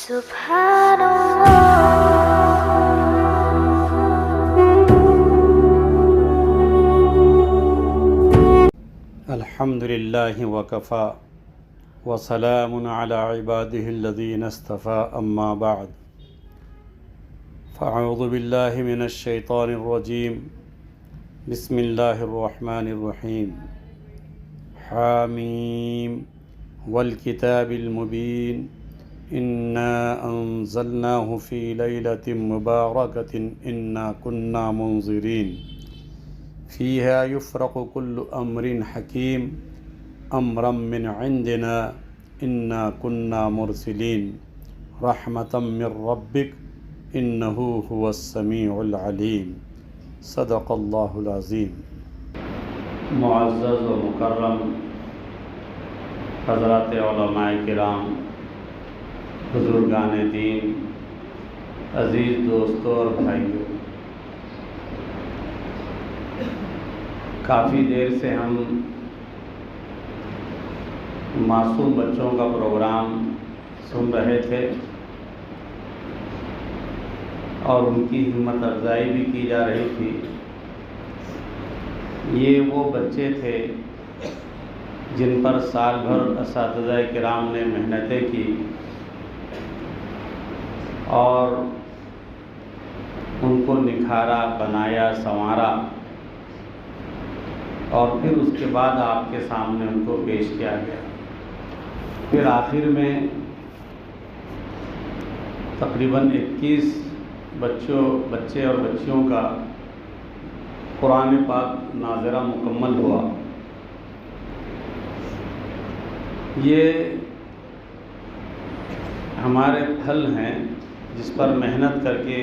سبحان الله. الحمد لله وكفى وسلام على عباده الذين اصطفى أما بعد فأعوذ بالله من الشيطان الرجيم بسم الله الرحمن الرحيم حاميم والكتاب المبين إنا أنزلناه في ليلة مباركة إنا كنا منذرين فيها يفرق كل أمر حكيم أمرا من عندنا إنا كنا مرسلين رحمة من ربك إنه هو السميع العليم صدق اللہ العظیم۔ معزز و مکرم حضرات علماء کرام، بزرگان دین، عزیز دوستوں اور بھائیوں، کافی دیر سے ہم معصوم بچوں کا پروگرام سن رہے تھے اور ان کی ہمت افزائی بھی کی جا رہی تھی۔ یہ وہ بچے تھے جن پر سال بھر اساتذہ کرام نے محنتیں کی اور ان کو نکھارا، بنایا، سنوارا اور پھر اس کے بعد آپ کے سامنے ان کو پیش کیا گیا۔ پھر آخر میں تقریباً 21 بچے اور بچیوں کا قرآن پاک ناظرہ مکمل ہوا۔ یہ ہمارے پھل ہیں جس پر محنت کر کے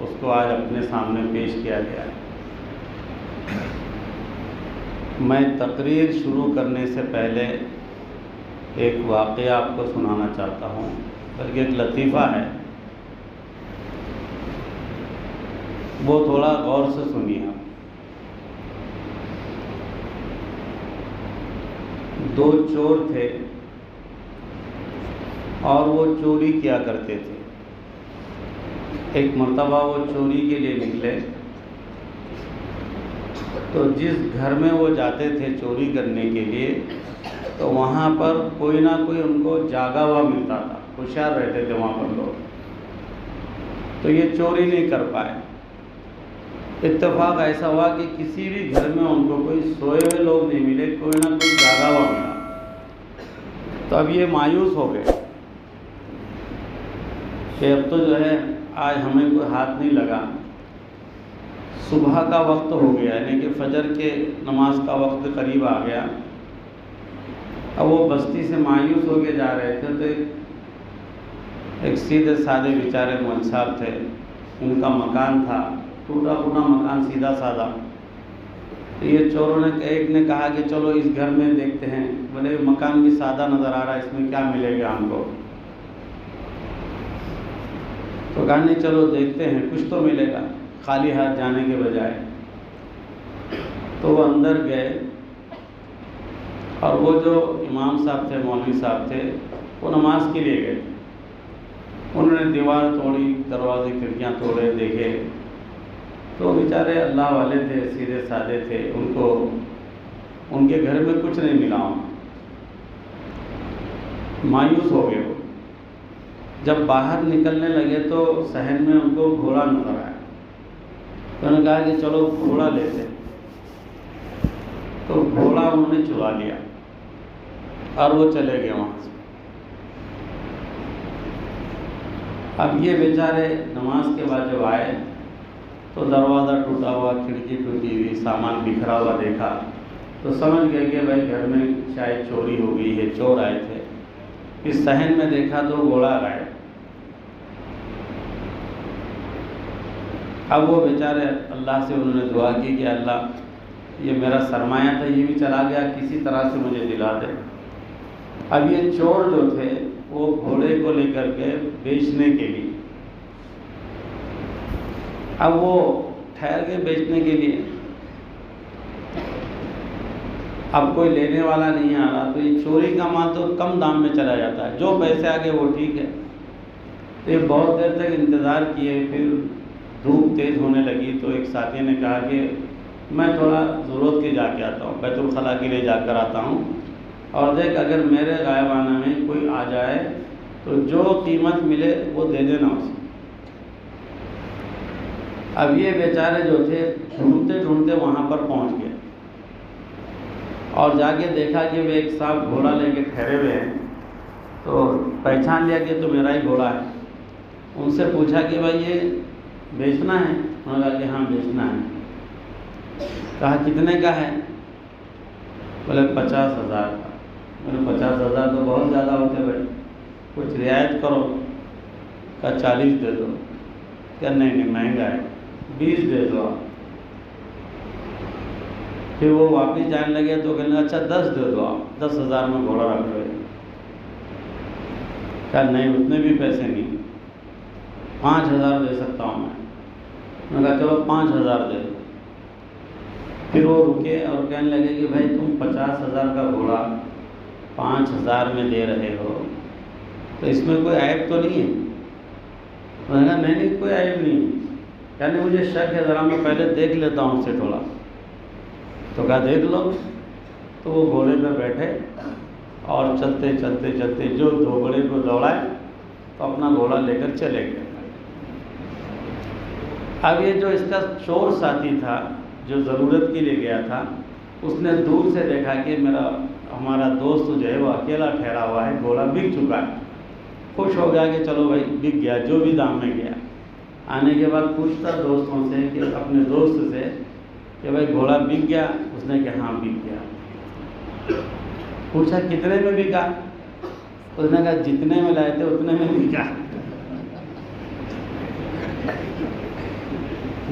اس کو آج اپنے سامنے پیش کیا گیا ہے۔ میں تقریر شروع کرنے سے پہلے ایک واقعہ آپ کو سنانا چاہتا ہوں، بلکہ ایک لطیفہ ہے، وہ تھوڑا غور سے سنیے آپ۔ 2 چور تھے اور وہ چوری کیا کرتے تھے۔ ایک مرتبہ وہ چوری کے لیے نکلے تو جس گھر میں وہ جاتے تھے چوری کرنے کے لیے تو وہاں پر کوئی نہ کوئی ان کو جاگا ہوا ملتا تھا، ہوشیار رہتے تھے وہاں پر لوگ، تو یہ چوری نہیں کر پائے۔ اتفاق ایسا ہوا کہ کسی بھی گھر میں ان کو کوئی سوئے ہوئے لوگ نہیں ملے، کوئی نہ کوئی جاگا ہوا ملا۔ تو اب یہ مایوس ہو گئے کہ اب تو جو ہے آج ہمیں کوئی ہاتھ نہیں لگا۔ صبح کا وقت ہو گیا، یعنی کہ فجر کے نماز کا وقت قریب آ گیا۔ اب وہ بستی سے مایوس ہو کے جا رہے تھے تو ایک سیدھے سادے بیچارے مول صاحب تھے، ان کا مکان تھا، ٹوٹا پھوٹا مکان، سیدھا سادہ۔ تو یہ چوروں نے ایک نے کہا کہ چلو اس گھر میں دیکھتے ہیں، بولے مکان بھی سادہ نظر آ رہا ہے، اس میں کیا ملے گا ہم کو؟ تو کہا نہیں چلو دیکھتے ہیں، کچھ تو ملے گا خالی ہاتھ جانے کے بجائے۔ تو وہ اندر گئے اور وہ جو امام صاحب تھے، مولوی صاحب تھے، وہ نماز کے لیے گئے۔ انہوں نے دیوار توڑی، دروازے کھڑکیاں توڑے، دیکھے تو بیچارے اللہ والے تھے، سیدھے سادے تھے، ان کے گھر میں کچھ نہیں ملا۔ مایوس ہو گئے وہ۔ جب باہر نکلنے لگے تو صحن میں ان کو گھوڑا نظر آیا، تو انہوں نے کہا کہ چلو گھوڑا لیتے، تو گھوڑا انہوں نے چرا لیا اور وہ چلے گئے وہاں سے۔ اب یہ بیچارے نماز کے بعد جب آئے تو دروازہ ٹوٹا ہوا، کھڑکی ٹوٹی ہوئی، سامان بکھرا ہوا دیکھا تو سمجھ گئے کہ بھائی گھر میں شاید چوری ہو گئی ہے، چور آئے تھے۔ اس صحن میں دیکھا تو گھوڑا غائب۔ اب وہ بیچارے اللہ سے انہوں نے دعا کی کہ اللہ یہ میرا سرمایہ تھا، یہ بھی چلا گیا، کسی طرح سے مجھے دلا دے۔ اب یہ چور جو تھے وہ گھوڑے کو لے کر کے بیچنے کے لیے، اب وہ ٹھہر گئے بیچنے کے لیے۔ اب کوئی لینے والا نہیں آ رہا تو یہ چوری کا مال تو کم دام میں چلا جاتا ہے، جو پیسے آ گئے وہ ٹھیک ہے۔ تو یہ بہت دیر تک انتظار کیے، پھر دھوپ تیز ہونے لگی تو ایک ساتھی نے کہا کہ میں تھوڑا ضرورت کے جا کے آتا ہوں، بیت الخلاء کے لیے جا کر آتا ہوں، اور دیکھ اگر میرے غائبانہ میں کوئی آ جائے تو جو قیمت ملے وہ دے دینا اسے۔ اب یہ بیچارے جو تھے ڈھونڈتے ڈھونڈتے وہاں پر پہنچ گئے اور جا کے دیکھا کہ وہ ایک صاحب گھوڑا لے کے ٹھہرے ہوئے ہیں، تو پہچان لیا کہ تو میرا ہی گھوڑا ہے۔ ان سے پوچھا کہ بھائی یہ بیچنا ہے؟ انہوں نے کہا کہ ہاں بیچنا ہے۔ کہا کتنے کا ہے؟ بولے 50,000 کا۔ میں نے 50,000 تو بہت زیادہ ہوتے بھائی، کچھ رعایت کرو۔ کہا 40 دے دو۔ کہا نہیں مہنگا ہے، 20 دے دو آپ۔ پھر وہ واپس جانے لگے تو کہنے اچھا 10 دے دو آپ، 10,000 میں گھوڑا رکھ لو۔ کہا نہیں اتنے بھی پیسے نہیں، 5,000 دے سکتا ہوں میں نے کہا چلو 5,000 دے دو۔ پھر وہ رکے اور کہنے لگے کہ بھائی تم 50,000 کا گھوڑا 5,000 میں دے رہے ہو تو اس میں کوئی عیب تو نہیں ہے؟ میں نے کہا نہیں کوئی عیب نہیں، یعنی مجھے شک ہے، ذرا میں پہلے دیکھ لیتا ہوں اسے تھوڑا۔ تو کہا دیکھ لو۔ تو وہ گھوڑے پہ بیٹھے اور چلتے چلتے چلتے جو گھوڑے کو دوڑائے تو اپنا گھوڑا لے کر چلے گئے۔ اب یہ جو اس کا چور ساتھی تھا جو ضرورت کے لیے گیا تھا، اس نے دور سے دیکھا کہ ہمارا دوست جو ہے وہ اکیلا ٹھہرا ہوا ہے، گھوڑا بک چکا ہے۔ خوش ہو گیا کہ چلو بھائی بک گیا، جو بھی دام میں گیا۔ آنے کے بعد پوچھتا دوستوں سے کہ اپنے دوست سے کہ بھائی گھوڑا بک گیا؟ اس نے کہا ہاں بک گیا۔ پوچھا کتنے میں بکا؟ اس نے کہا جتنے میں لائے تھے اتنے میں بکا،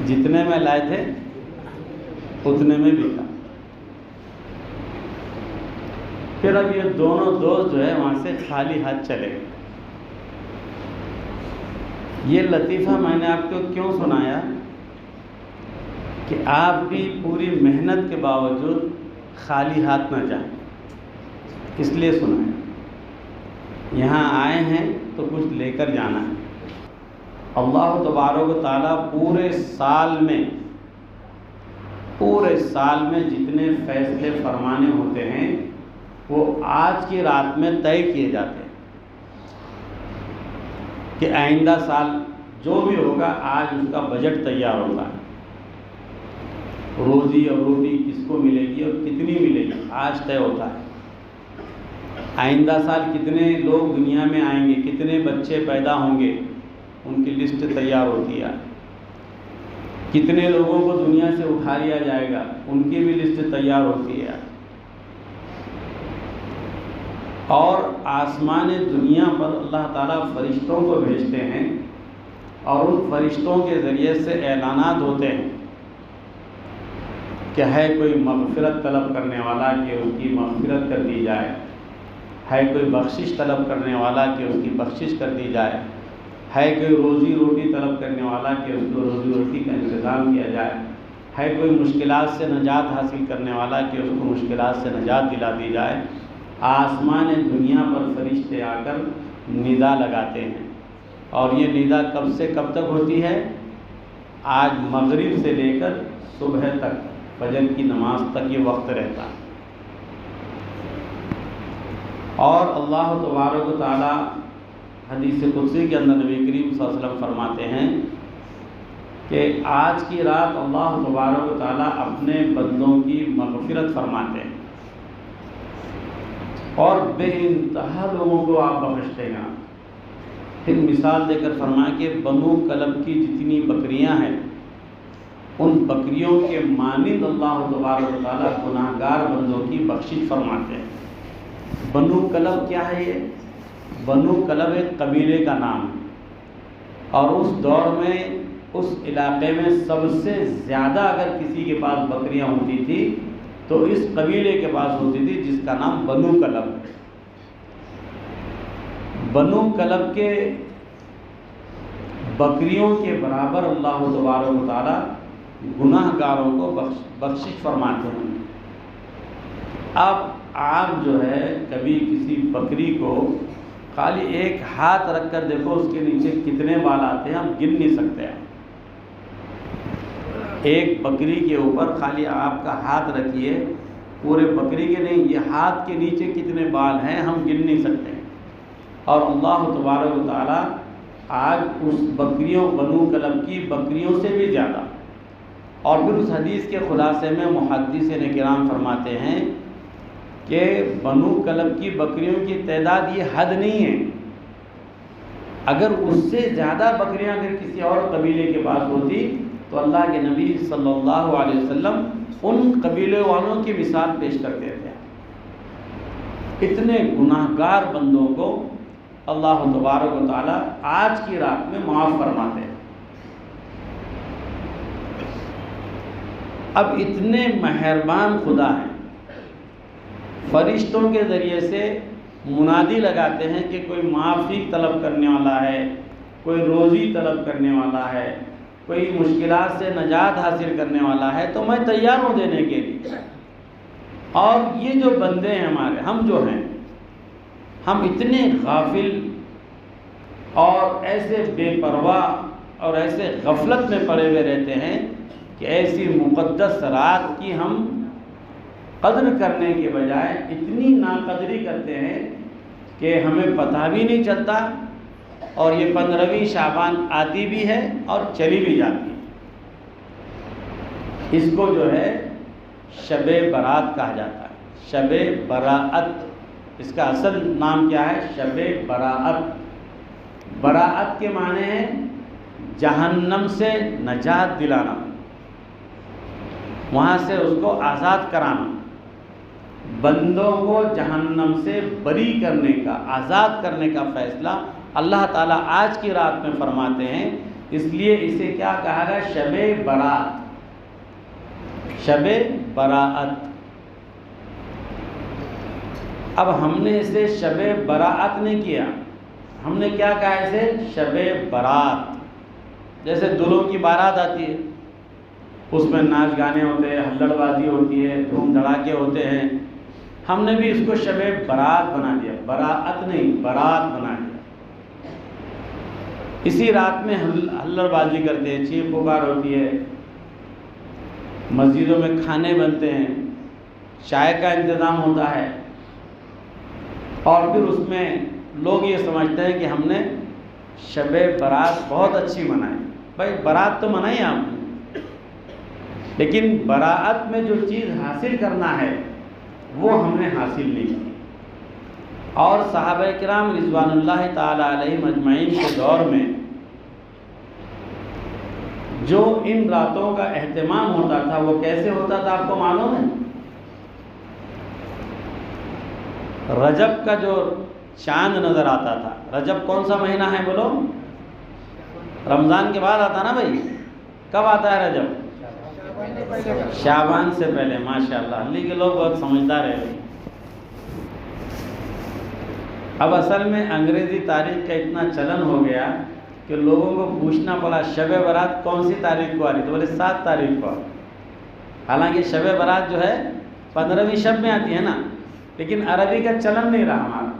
جتنے میں لائے تھے اتنے میں بکا۔ پھر اب یہ دونوں دوست جو ہے وہاں سے خالی ہاتھ چلے گئے۔ یہ لطیفہ میں نے آپ کو کیوں سنایا کہ آپ بھی پوری محنت کے باوجود خالی ہاتھ نہ جائیں، اس لیے سنایا۔ یہاں آئے ہیں تو کچھ لے کر جانا ہے۔ اللہ تبارک و تعالیٰ پورے سال میں جتنے فیصلے فرمانے ہوتے ہیں وہ آج کی رات میں طے کیے جاتے ہیں کہ آئندہ سال جو بھی ہوگا آج اس کا بجٹ تیار ہوگا، روزی اور روٹی کس کو ملے گی اور کتنی ملے گی آج طے ہوتا ہے۔ آئندہ سال کتنے لوگ دنیا میں آئیں گے، کتنے بچے پیدا ہوں گے، ان کی لسٹ تیار ہوتی ہے۔ کتنے لوگوں کو دنیا سے اٹھا لیا جائے گا، ان کی بھی لسٹ تیار ہوتی ہے۔ اور آسمان دنیا پر اللہ تعالیٰ فرشتوں کو بھیجتے ہیں اور ان فرشتوں کے ذریعے سے اعلانات ہوتے ہیں کہ ہے کوئی مغفرت طلب کرنے والا کہ اس کی مغفرت کر دی جائے، ہے کوئی بخشش طلب کرنے والا کہ اس کی بخشش کر دی جائے، ہے کوئی روزی روٹی طلب کرنے والا کہ اس کو روزی روٹی کا انتظام کیا جائے، ہے کوئی مشکلات سے نجات حاصل کرنے والا کہ اس کو مشکلات سے نجات دلا دی جائے۔ آسمان دنیا پر فرشتے آ کر ندا لگاتے ہیں، اور یہ ندا کب سے کب تک ہوتی ہے؟ آج مغرب سے لے کر صبح تک، فجر کی نماز تک یہ وقت رہتا ہے۔ اور اللہ تبارک و تعالی حدیث قدسی کے اندر نبی کریم صلی اللہ علیہ وسلم فرماتے ہیں کہ آج کی رات اللہ تبارک و تعالی اپنے بندوں کی مغفرت فرماتے ہیں اور بے انتہا لوگوں کو آپ بخشتے ہیں۔ پھر مثال دے کر فرمایا کہ بنو کلب کی جتنی بکریاں ہیں ان بکریوں کے مانند اللہ تبارک و تعالیٰ گناہگار بندوں کی بخشش فرماتے ہیں۔ بنو کلب کیا ہے؟ یہ بنو کلب ایک قبیلے کا نام ہے، اور اس دور میں اس علاقے میں سب سے زیادہ اگر کسی کے پاس بکریاں ہوتی تھی تو اس قبیلے کے پاس ہوتی تھی جس کا نام بنو کلب۔ بنو کلب کے بکریوں کے برابر اللہ تبارک و تعالیٰ گناہ گاروں کو بخشش فرماتے ہیں۔ اب آپ جو ہے کبھی کسی بکری کو خالی ایک ہاتھ رکھ کر دیکھو اس کے نیچے کتنے بال آتے ہیں، ہم گن نہیں سکتے ہیں۔ ایک بکری کے اوپر خالی آپ کا ہاتھ رکھیے، پورے بکری کے نہیں، یہ ہاتھ کے نیچے کتنے بال ہیں ہم گن نہیں سکتے ہیں۔ اور اللہ تبارک و تعالیٰ آج اس بکریوں، بنو کلب کی بکریوں سے بھی زیادہ، اور پھر اس حدیث کے خلاصے میں محدثین کرام فرماتے ہیں کہ بنو کلب کی بکریوں کی تعداد یہ حد نہیں ہے، اگر اس سے زیادہ بکریاں اگر کسی اور قبیلے کے پاس ہوتی تو اللہ کے نبی صلی اللہ علیہ وسلم ان قبیلے والوں کی مثال پیش کرتے تھے۔ اتنے گناہ گار بندوں کو اللہ تبارک و تعالیٰ آج کی رات میں معاف فرماتے ہیں۔ اب اتنے مہربان خدا ہیں، فرشتوں کے ذریعے سے منادی لگاتے ہیں کہ کوئی معافی طلب کرنے والا ہے، کوئی روزی طلب کرنے والا ہے، کوئی مشکلات سے نجات حاصل کرنے والا ہے، تو میں تیار ہوں دینے کے لیے۔ اور یہ جو بندے ہیں ہمارے، ہم جو ہیں، ہم اتنے غافل اور ایسے بے پرواہ اور ایسے غفلت میں پڑے ہوئے رہتے ہیں کہ ایسی مقدس رات کی ہم قدر کرنے کے بجائے اتنی ناقدری کرتے ہیں کہ ہمیں پتہ بھی نہیں چلتا، اور یہ 15ویں شعبان آتی بھی ہے اور چلی بھی جاتی ہے۔ اس کو جو ہے شب برات کہا جاتا ہے، شب براءت، اس کا اصل نام کیا ہے؟ شب براءت۔ براءت کے معنی ہے جہنم سے نجات دلانا، وہاں سے اس کو آزاد کرانا، بندوں کو جہنم سے بری کرنے کا، آزاد کرنے کا فیصلہ اللہ تعالیٰ آج کی رات میں فرماتے ہیں۔ اس لیے اسے کیا کہا گیا؟ شب برات، شب براءت۔ اب ہم نے اسے شب براءت نہیں کیا، ہم نے کیا کہا اسے؟ شب برات۔ جیسے دلہوں کی بارات آتی ہے، اس میں ناچ گانے ہوتے ہیں، ہلڑ بازی ہوتی ہے، دھوم دھڑاکے ہوتے ہیں، ہم نے بھی اس کو شب برات بنا دیا، براءت نہیں، برات بنا دیا۔ اسی رات میں ہلڑ بازی کرتے ہیں، چیخ پکار ہوتی ہے، مسجدوں میں کھانے بنتے ہیں، چائے کا انتظام ہوتا ہے، اور پھر اس میں لوگ یہ سمجھتے ہیں کہ ہم نے شب برات بہت اچھی منائی۔ بھائی برات تو منائی آپ نے، لیکن براءت میں جو چیز حاصل کرنا ہے وہ ہم نے حاصل نہیں کی۔ اور صحابہ کرام رضوان اللہ تعالی علیہم اجمعین کے دور میں جو ان راتوں کا اہتمام ہوتا تھا وہ کیسے ہوتا تھا آپ کو معلوم ہے؟ رجب کا جو چاند نظر آتا تھا، رجب کون سا مہینہ ہے بولو؟ رمضان کے بعد آتا نا بھائی، کب آتا ہے رجب؟ شعبان سے پہلے۔ ماشاءاللہ، علی کے لوگ بہت سمجھدار ہیں بھائی۔ اب اصل میں انگریزی تاریخ کا اتنا چلن ہو گیا کہ لوگوں کو پوچھنا پڑا شب برات کون سی تاریخ کو آ رہی، تو بولے 7 تاریخ کو۔ حالانکہ شب برات جو ہے 15ویں شب میں آتی ہے نا، لیکن عربی کا چلن نہیں رہا ہمارا،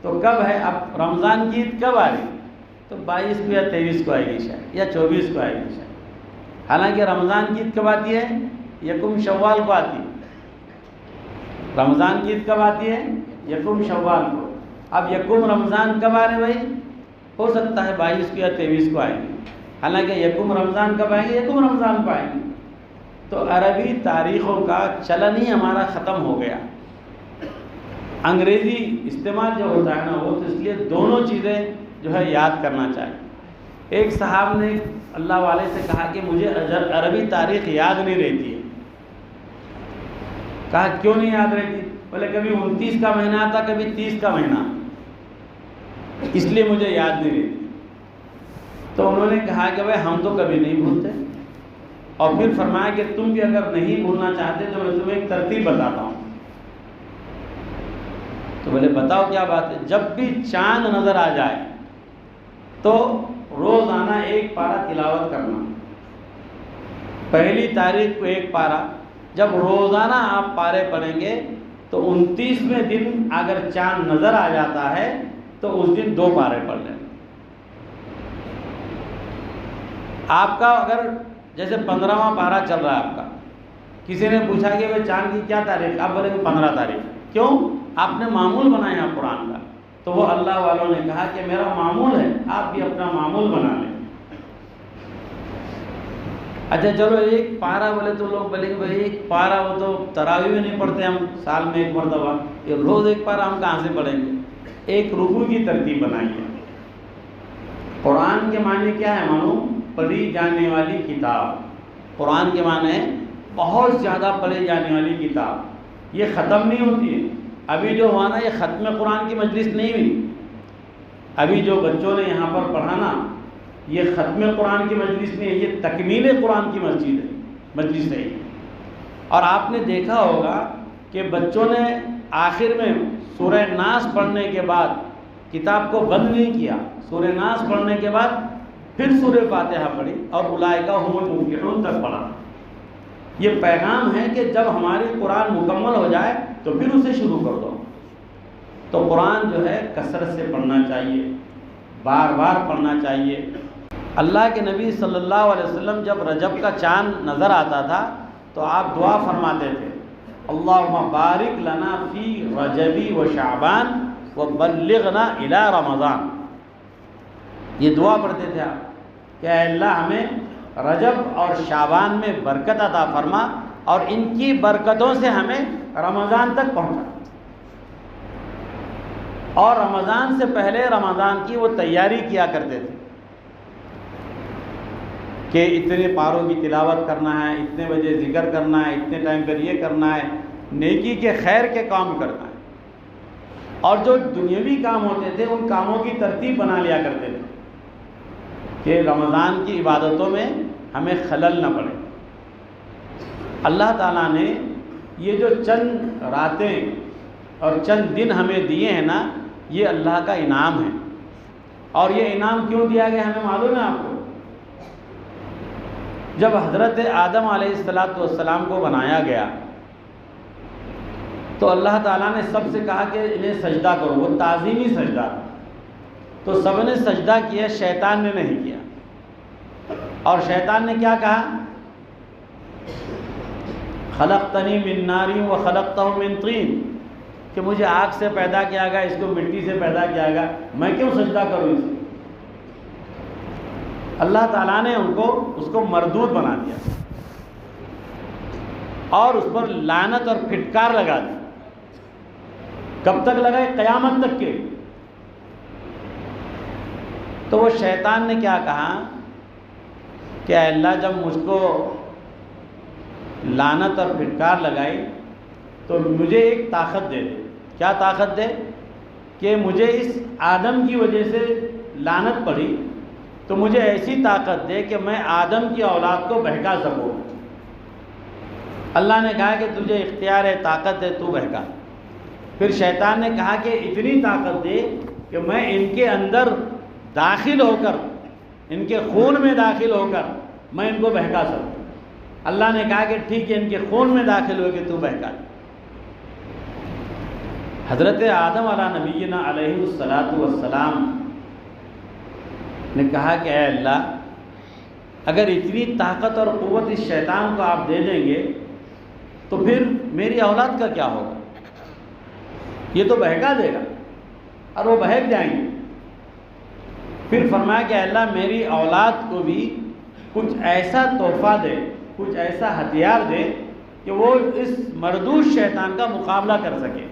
تو کب ہے؟ اب رمضان کی عید کب آ رہی؟ تو 22 کو یا 23 کو آئے گی شاید، یا 24 کو آئے گی شاید۔ حالانکہ رمضان کی عید کب آتی ہے؟ یکم شوال کو آتی ہے۔ رمضان کی عید کب آتی ہے؟ یکم شوال کو۔ اب یکم رمضان کب آ رہے بھائی؟ ہو سکتا ہے 22 کو یا 23 کو آئیں گے، حالانکہ یکم رمضان کب آئیں گے؟ یکم رمضان کو آئیں گے۔ تو عربی تاریخوں کا چلن ہی ہمارا ختم ہو گیا۔ انگریزی استعمال جو ہوتا ہے نا، وہ تو اس لیے دونوں چیزیں جو ہے یاد کرنا چاہیے۔ ایک صاحب نے اللہ والے سے کہا کہ مجھے عربی تاریخ یاد نہیں رہتی ہے۔ کہا کیوں نہیں یاد رہتی؟ بولے کبھی 29 کا مہینہ آتا، کبھی 30 کا مہینہ، اس لیے مجھے یاد نہیں رہتی۔ تو انہوں نے کہا کہ بھائی ہم تو کبھی نہیں بھولتے، اور پھر فرمایا کہ تم بھی اگر نہیں بھولنا چاہتے تو میں تمہیں ایک ترتیب بتاتا ہوں۔ تو بولے بتاؤ کیا بات ہے؟ جب بھی چاند نظر آ جائے تو روزانہ 1 پارہ تلاوت کرنا، پہلی تاریخ کو 1 پارہ۔ جب روزانہ آپ پارے پڑھیں گے تو 29ویں دن اگر چاند نظر آ جاتا ہے تو تو اس دن 2 پارے پڑھ لیں۔ آپ کا اگر جیسے 15واں پارہ چل رہا ہے آپ کا، کسی نے پوچھا کہ بھائی چاند کی کیا تاریخ، آپ بولے کہ 15 تاریخ، کیوں؟ آپ نے معمول بنایا قرآن کا، تو وہ اللہ والوں نے کہا کہ میرا معمول ہے، آپ بھی اپنا معمول بنا لیں۔ اچھا چلو 1 پارہ بولے تو لوگ بولے کہ بھائی 1 پارہ وہ تو تراویح میں نہیں پڑھتے ہم، سال میں 1 مرتبہ، یہ روز 1 پارہ ہم کہاں سے پڑھیں گے؟ 1 رکوع کی ترتیب بنائیے۔ قرآن کے معنی کیا ہے مانو؟ پڑھی جانے والی کتاب۔ قرآن کے معنی ہے بہت زیادہ پڑھی جانے والی کتاب، یہ ختم نہیں ہوتی ہے۔ ابھی جو ہوا نا، یہ ختم قرآن کی مجلس نہیں ہوئی، ابھی جو بچوں نے یہاں پر پڑھا نا، یہ ختم قرآن کی مجلس نہیں ہے، یہ تکمیل قرآن کی مجلس ہے۔ اور آپ نے دیکھا ہوگا کہ بچوں نے آخر میں سورہ ناس پڑھنے کے بعد کتاب کو بند نہیں کیا، سورہ ناس پڑھنے کے بعد پھر سورہ فاتحہ پڑھی اور اولئک ھم المفلحون تک پڑھا۔ یہ پیغام ہے کہ جب ہماری قرآن مکمل ہو جائے تو پھر اسے شروع کر دو۔ تو قرآن جو ہے کثرت سے پڑھنا چاہیے، بار بار پڑھنا چاہیے۔ اللہ کے نبی صلی اللہ علیہ وسلم جب رجب کا چاند نظر آتا تھا تو آپ دعا فرماتے تھے، اللہم بارک لنا فی رجبی و شعبان وبلغنا الی رمضان۔ یہ دعا پڑھتے تھے آپ کہ اے اللہ ہمیں رجب اور شعبان میں برکت عطا فرما اور ان کی برکتوں سے ہمیں رمضان تک پہنچا۔ اور رمضان سے پہلے رمضان کی وہ تیاری کیا کرتے تھے کہ اتنے پاروں کی تلاوت کرنا ہے، اتنے بجے ذکر کرنا ہے، اتنے ٹائم پر یہ کرنا ہے، نیکی کے خیر کے کام کرنا ہے۔ اور جو دنیاوی کام ہوتے تھے ان کاموں کی ترتیب بنا لیا کرتے تھے کہ رمضان کی عبادتوں میں ہمیں خلل نہ پڑے۔ اللہ تعالیٰ نے یہ جو چند راتیں اور چند دن ہمیں دیے ہیں نا، یہ اللہ کا انعام ہے۔ اور یہ انعام کیوں دیا گیا ہمیں معلوم ہے آپ کو؟ جب حضرت آدم علیہ السلام کو بنایا گیا تو اللہ تعالیٰ نے سب سے کہا کہ انہیں سجدہ کرو، وہ تعظیمی سجدہ، تو سب نے سجدہ کیا، شیطان نے نہیں کیا۔ اور شیطان نے کیا کہا؟ خلقتنی من نار وخلقتہ من طین، کہ مجھے آگ سے پیدا کیا گیا، اس کو مٹی سے پیدا کیا گیا، میں کیوں سجدہ کروں اسے؟ اللہ تعالیٰ نے اس کو مردود بنا دیا اور اس پر لعنت اور پھٹکار لگا دی۔ کب تک لگائے؟ قیامت تک کے۔ تو وہ شیطان نے کیا کہا کہ اے اللہ جب مجھ کو لعنت اور پھٹکار لگائی تو مجھے ایک طاقت دے دے۔ کیا طاقت دے؟ کہ مجھے اس آدم کی وجہ سے لعنت پڑی تو مجھے ایسی طاقت دے کہ میں آدم کی اولاد کو بہکا سکوں۔ اللہ نے کہا کہ تجھے اختیار ہے، طاقت ہے، تو بہکا۔ پھر شیطان نے کہا کہ اتنی طاقت دے کہ میں ان کے اندر داخل ہو کر، ان کے خون میں داخل ہو کر میں ان کو بہکا سکوں۔ اللہ نے کہا کہ ٹھیک ہے، ان کے خون میں داخل ہو کے تو بہکا۔ حضرت آدم علیہ نبینا علیہ السلام نے کہا کہ اے اللہ اگر اتنی طاقت اور قوت اس شیطان کو آپ دے دیں گے تو پھر میری اولاد کا کیا ہوگا؟ یہ تو بہکا دے گا اور وہ بہک جائیں گے۔ پھر فرمایا کہ اے اللہ میری اولاد کو بھی کچھ ایسا تحفہ دے، کچھ ایسا ہتھیار دے کہ وہ اس مردود شیطان کا مقابلہ کر سکے۔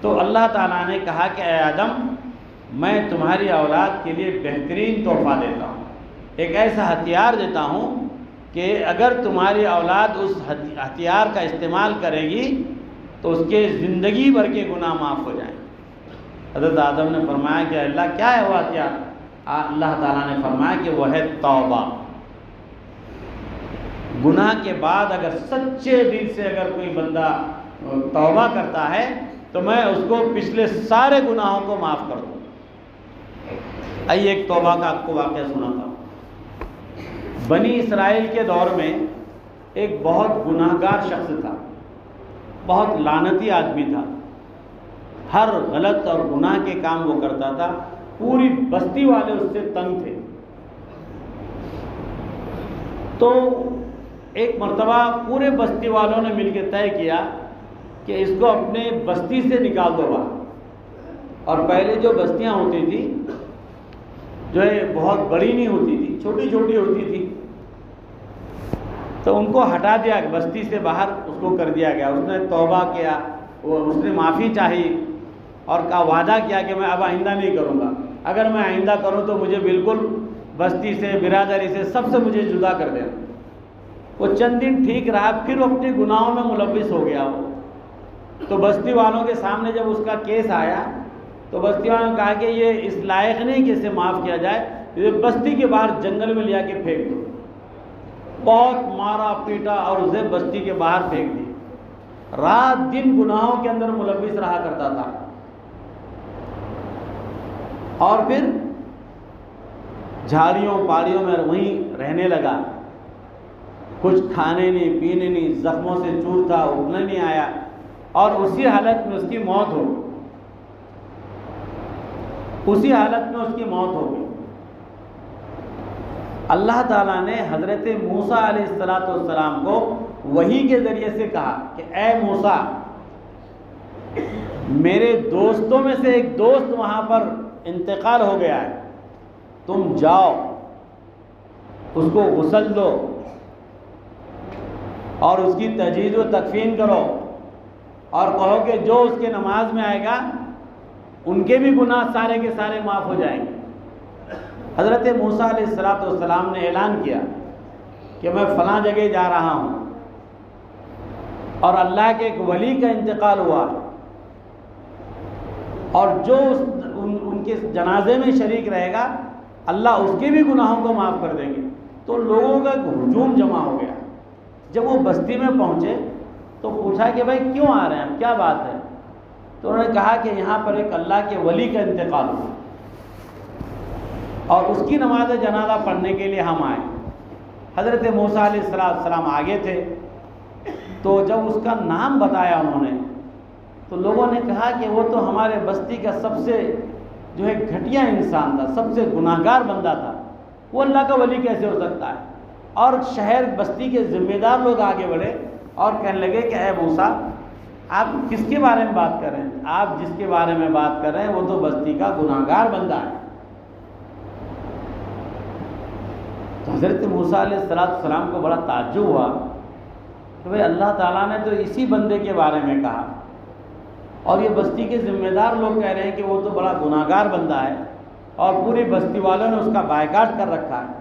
تو اللہ تعالیٰ نے کہا کہ اے آدم میں تمہاری اولاد کے لیے بہترین تحفہ دیتا ہوں، ایک ایسا ہتھیار دیتا ہوں کہ اگر تمہاری اولاد اس ہتھیار کا استعمال کرے گی تو اس کے زندگی بھر کے گناہ معاف ہو جائیں۔ حضرت آدم نے فرمایا کہ اللہ کیا ہے وہ ہتھیار؟ اللہ تعالیٰ نے فرمایا کہ وہ ہے توبہ۔ گناہ کے بعد اگر سچے دل سے اگر کوئی بندہ توبہ کرتا ہے تو میں اس کو پچھلے سارے گناہوں کو معاف کر دوں۔ آئیے ایک توبہ کا آپ کو واقعہ سناتا ہوں۔ بنی اسرائیل کے دور میں ایک بہت گناہگار شخص تھا، بہت لعنتی آدمی تھا۔ ہر غلط اور گناہ کے کام وہ کرتا تھا، پوری بستی والے اس سے تنگ تھے۔ تو ایک مرتبہ پورے بستی والوں نے مل کے طے کیا کہ اس کو اپنے بستی سے نکال دو باہر۔ اور پہلے جو بستیاں ہوتی تھی جو ہے بہت بڑی نہیں ہوتی تھی، چھوٹی چھوٹی ہوتی تھی، تو ان کو ہٹا دیا، بستی سے باہر اس کو کر دیا گیا۔ اس نے توبہ کیا، اس نے معافی چاہی اور کا وعدہ کیا کہ میں اب آئندہ نہیں کروں گا، اگر میں آئندہ کروں تو مجھے بالکل بستی سے، برادری سے، سب سے مجھے جدا کر دینا۔ وہ چند دن ٹھیک رہا، پھر وہ اپنے گناہوں میں ملوث ہو گیا۔ وہ تو بستی والوں کے سامنے جب اس کا کیس آیا تو بستی والوں نے کہا کہ یہ اس لائق نہیں کہ اسے معاف کیا جائے، یہ بستی کے باہر جنگل میں لیا کے پھینک دو۔ بہت مارا پیٹا اور اسے بستی کے باہر پھینک دی۔ رات دن گناہوں کے اندر ملوث رہا کرتا تھا، اور پھر جھاڑیوں پہاڑیوں میں وہیں رہنے لگا، کچھ کھانے نہیں پینے نہیں، زخموں سے چور تھا، اٹھنے نہیں آیا، اور اسی حالت میں اس کی موت ہو گئی۔ اسی حالت میں اس کی موت ہو گئی۔ اللہ تعالیٰ نے حضرت موسیٰ علیہ السلام کو وحی کے ذریعے سے کہا کہ اے موسیٰ، میرے دوستوں میں سے ایک دوست وہاں پر انتقال ہو گیا ہے، تم جاؤ اس کو غسل دو اور اس کی تجہیز و تکفین کرو، اور کہو کہ جو اس کے نماز میں آئے گا ان کے بھی گناہ سارے کے سارے معاف ہو جائیں گے۔ حضرت موسیٰ علیہ السلام نے اعلان کیا کہ میں فلاں جگہ جا رہا ہوں، اور اللہ کے ایک ولی کا انتقال ہوا، اور جو ان کے جنازے میں شریک رہے گا اللہ اس کے بھی گناہوں کو معاف کر دیں گے۔ تو لوگوں کا ہجوم جمع ہو گیا۔ جب وہ بستی میں پہنچے تو پوچھا کہ بھائی کیوں آ رہے ہیں، کیا بات ہے؟ تو انہوں نے کہا کہ یہاں پر ایک اللہ کے ولی کا انتقال ہوا اور اس کی نماز جنازہ پڑھنے کے لیے ہم آئے۔ حضرت موسیٰ علیہ السلام آگے تھے، تو جب اس کا نام بتایا انہوں نے تو لوگوں نے کہا کہ وہ تو ہمارے بستی کا سب سے جو ہے گھٹیا انسان تھا، سب سے گناہگار بندہ تھا، وہ اللہ کا ولی کیسے ہو سکتا ہے؟ اور شہر بستی کے ذمہ دار لوگ آگے بڑھے اور کہنے لگے کہ اے موسیٰ، آپ کس کے بارے میں بات کر رہے ہیں؟ آپ جس کے بارے میں بات کر رہے ہیں وہ تو بستی کا گناہگار بندہ ہے۔ تو حضرت موسیٰ علیہ السلام کو بڑا تعجب ہوا کہ بھئی اللہ تعالیٰ نے تو اسی بندے کے بارے میں کہا، اور یہ بستی کے ذمہ دار لوگ کہہ رہے ہیں کہ وہ تو بڑا گناہگار بندہ ہے، اور پوری بستی والوں نے اس کا بائیکاٹ کر رکھا ہے۔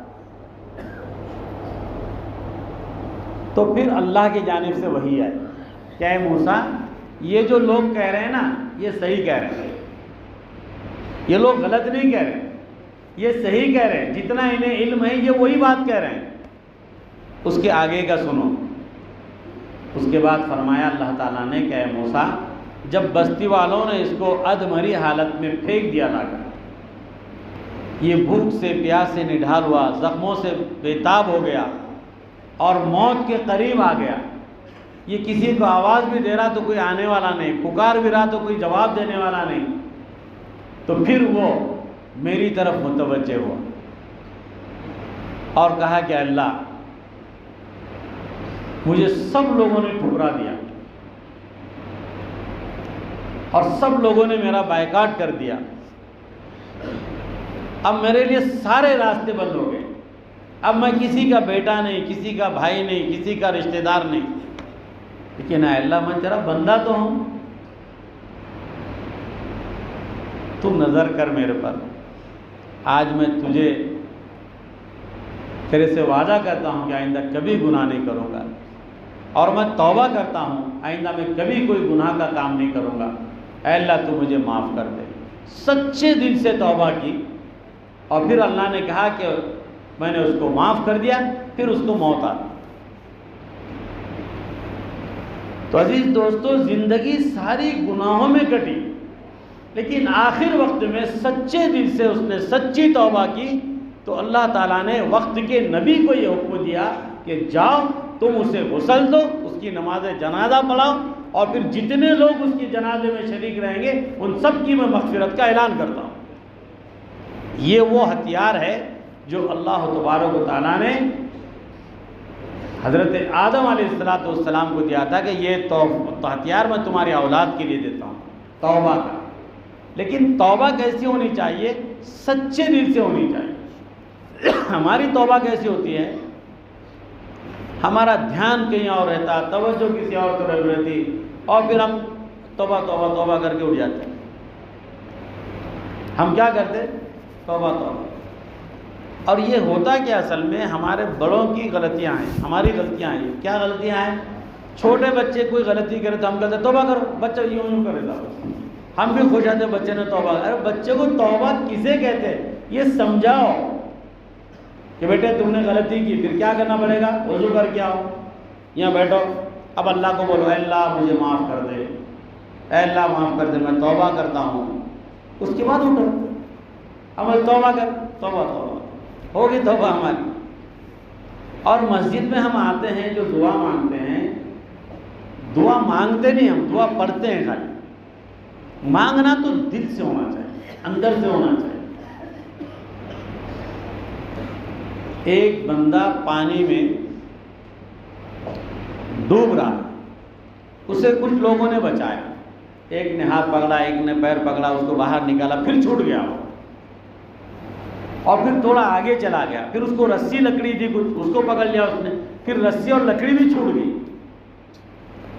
تو پھر اللہ کی جانب سے وحی آئی کہ اے موسیٰ، یہ جو لوگ کہہ رہے ہیں نا یہ صحیح کہہ رہے ہیں، یہ لوگ غلط نہیں کہہ رہے، یہ صحیح کہہ رہے ہیں، جتنا انہیں علم ہے یہ وہی بات کہہ رہے ہیں، اس کے آگے کا سنو۔ اس کے بعد فرمایا اللہ تعالیٰ نے کہ اے موسیٰ، جب بستی والوں نے اس کو ادمری حالت میں پھینک دیا لا کر، یہ بھوک سے پیاس سے نڈھال ہوا، زخموں سے بےتاب ہو گیا اور موت کے قریب آ گیا، یہ کسی کو آواز بھی دے رہا تو کوئی آنے والا نہیں، پکار بھی رہا تو کوئی جواب دینے والا نہیں، تو پھر وہ میری طرف متوجہ ہوا اور کہا کہ اللہ، مجھے سب لوگوں نے ٹھکرا دیا اور سب لوگوں نے میرا بائیکاٹ کر دیا، اب میرے لیے سارے راستے بند ہو گئے، اب میں کسی کا بیٹا نہیں، کسی کا بھائی نہیں، کسی کا رشتہ دار نہیں، لیکن اے اللہ میں تیرا بندہ تو ہوں، تو نظر کر میرے پر، آج میں تجھے تیرے سے وعدہ کرتا ہوں کہ آئندہ کبھی گناہ نہیں کروں گا، اور میں توبہ کرتا ہوں آئندہ میں کبھی کوئی گناہ کا کام نہیں کروں گا، اے اللہ تو مجھے معاف کر دے۔ سچے دل سے توبہ کی، اور پھر اللہ نے کہا کہ میں نے اس کو معاف کر دیا، پھر اس کو موت آ گئی۔ تو عزیز دوستو، زندگی ساری گناہوں میں کٹی، لیکن آخر وقت میں سچے دل سے اس نے سچی توبہ کی تو اللہ تعالیٰ نے وقت کے نبی کو یہ حکم دیا کہ جاؤ تم اسے غسل دو، اس کی نماز جنازہ پڑھاؤ اور پھر جتنے لوگ اس کی جنازے میں شریک رہیں گے ان سب کی میں مغفرت کا اعلان کرتا ہوں۔ یہ وہ ہتھیار ہے جو اللہ تبارک و تعالیٰ نے حضرت آدم علیہ السلام کو دیا تھا کہ یہ ہتھیار میں تمہاری اولاد کے لیے دیتا ہوں، توبہ کا۔ لیکن توبہ کیسی ہونی چاہیے؟ سچے دل سے ہونی چاہیے۔ ہماری توبہ کیسی ہوتی ہے؟ ہمارا دھیان کہیں اور رہتا، توجہ کسی اور طرف رہتی، اور پھر ہم توبہ توبہ توبہ کر کے اٹھ جاتے۔ ہم کیا کرتے؟ توبہ توبہ۔ اور یہ ہوتا کیا اصل میں ہمارے بڑوں کی غلطیاں ہیں، ہماری غلطیاں ہیں۔ کیا غلطیاں ہیں؟ چھوٹے بچے کوئی غلطی کرے تو ہم کہتے ہیں توبہ کرو، بچہ یوں کرے گا، ہم بھی خوش آتے بچے نے توبہ۔ ارے بچے کو توبہ کسے کہتے ہیں؟ یہ سمجھاؤ کہ بیٹے تم نے غلطی کی، پھر کیا کرنا پڑے گا؟ وضو کر کے آؤ، یہاں بیٹھو، اب اللہ کو بولو اے اللہ مجھے معاف کر دے، اے اللہ معاف کر دے، میں توبہ کرتا ہوں۔ اس کے بعد اٹھو، عمل توبہ کر، توبہ توبہ ہوگی توبہ ہماری۔ اور مسجد میں ہم آتے ہیں جو دعا مانگتے ہیں، دعا مانگتے نہیں، ہم دعا پڑھتے ہیں خالی۔ مانگنا تو دل سے ہونا چاہیے، اندر سے ہونا چاہیے۔ ایک بندہ پانی میں ڈوب رہا، اسے کچھ لوگوں نے بچایا، ایک نے ہاتھ پکڑا، ایک نے پیر پکڑا، اس کو باہر نکالا، پھر چھوٹ گیا وہ، اور پھر تھوڑا آگے چلا گیا، پھر اس کو رسی لکڑی تھی کچھ، اس کو پکڑ لیا اس نے، پھر رسی اور لکڑی بھی چھوٹ گئی۔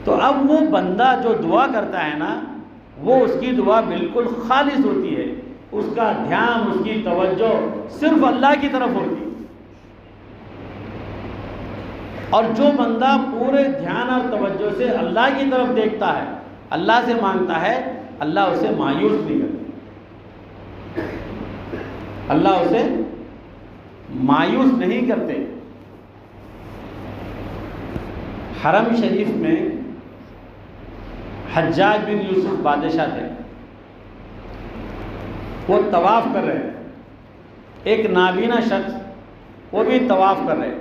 تو اب وہ بندہ جو دعا کرتا ہے نا، وہ اس کی دعا بالکل خالص ہوتی ہے، اس کا دھیان، اس کی توجہ صرف اللہ کی طرف ہوتی ہے۔ اور جو بندہ پورے دھیان اور توجہ سے اللہ کی طرف دیکھتا ہے، اللہ سے مانگتا ہے، اللہ اسے مایوس نہیں کرتا، اللہ اسے مایوس نہیں کرتے۔ حرم شریف میں حجاج بن یوسف بادشاہ تھے، وہ طواف کر رہے تھے، ایک نابینا شخص وہ بھی طواف کر رہے،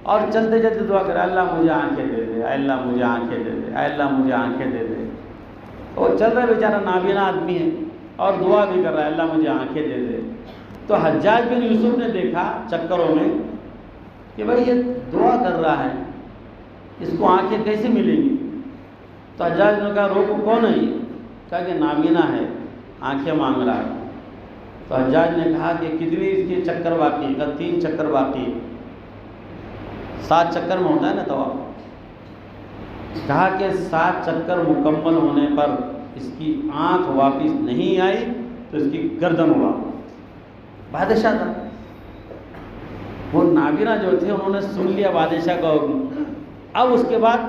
اور چلتے چلتے دعا کرے اللہ مجھے آنکھیں دے دے، اے اللہ مجھے آنکھیں دے دے، اے اللہ مجھے آنکھیں دے دے۔ وہ چل رہا ہے بیچارہ، نابینا آدمی ہے، اور دعا بھی کر رہا ہے اللہ مجھے آنکھیں دے دے۔ تو حجاج بن یوسف نے دیکھا چکروں میں کہ بھائی یہ دعا کر رہا ہے، اس کو آنکھیں کیسے ملیں گی؟ تو حجاج نے کہا روکو، کون ہے یہ؟ کہا کہ نابینا ہے، آنکھیں مانگ رہا ہے۔ تو حجاج نے کہا کہ کتنی اس کے چکر باقی؟ کہا 3 چکر باقی۔ 7 چکر میں ہوتا ہے نا طواف۔ کہا کہ 7 چکر مکمل ہونے پر اس کی آنکھ واپس نہیں آئی تو اس کی گردن ہوا۔ بادشاہ تھا، وہ نابینا جو تھے انہوں نے سن لیا بادشاہ کا حکم۔ اب اس کے بعد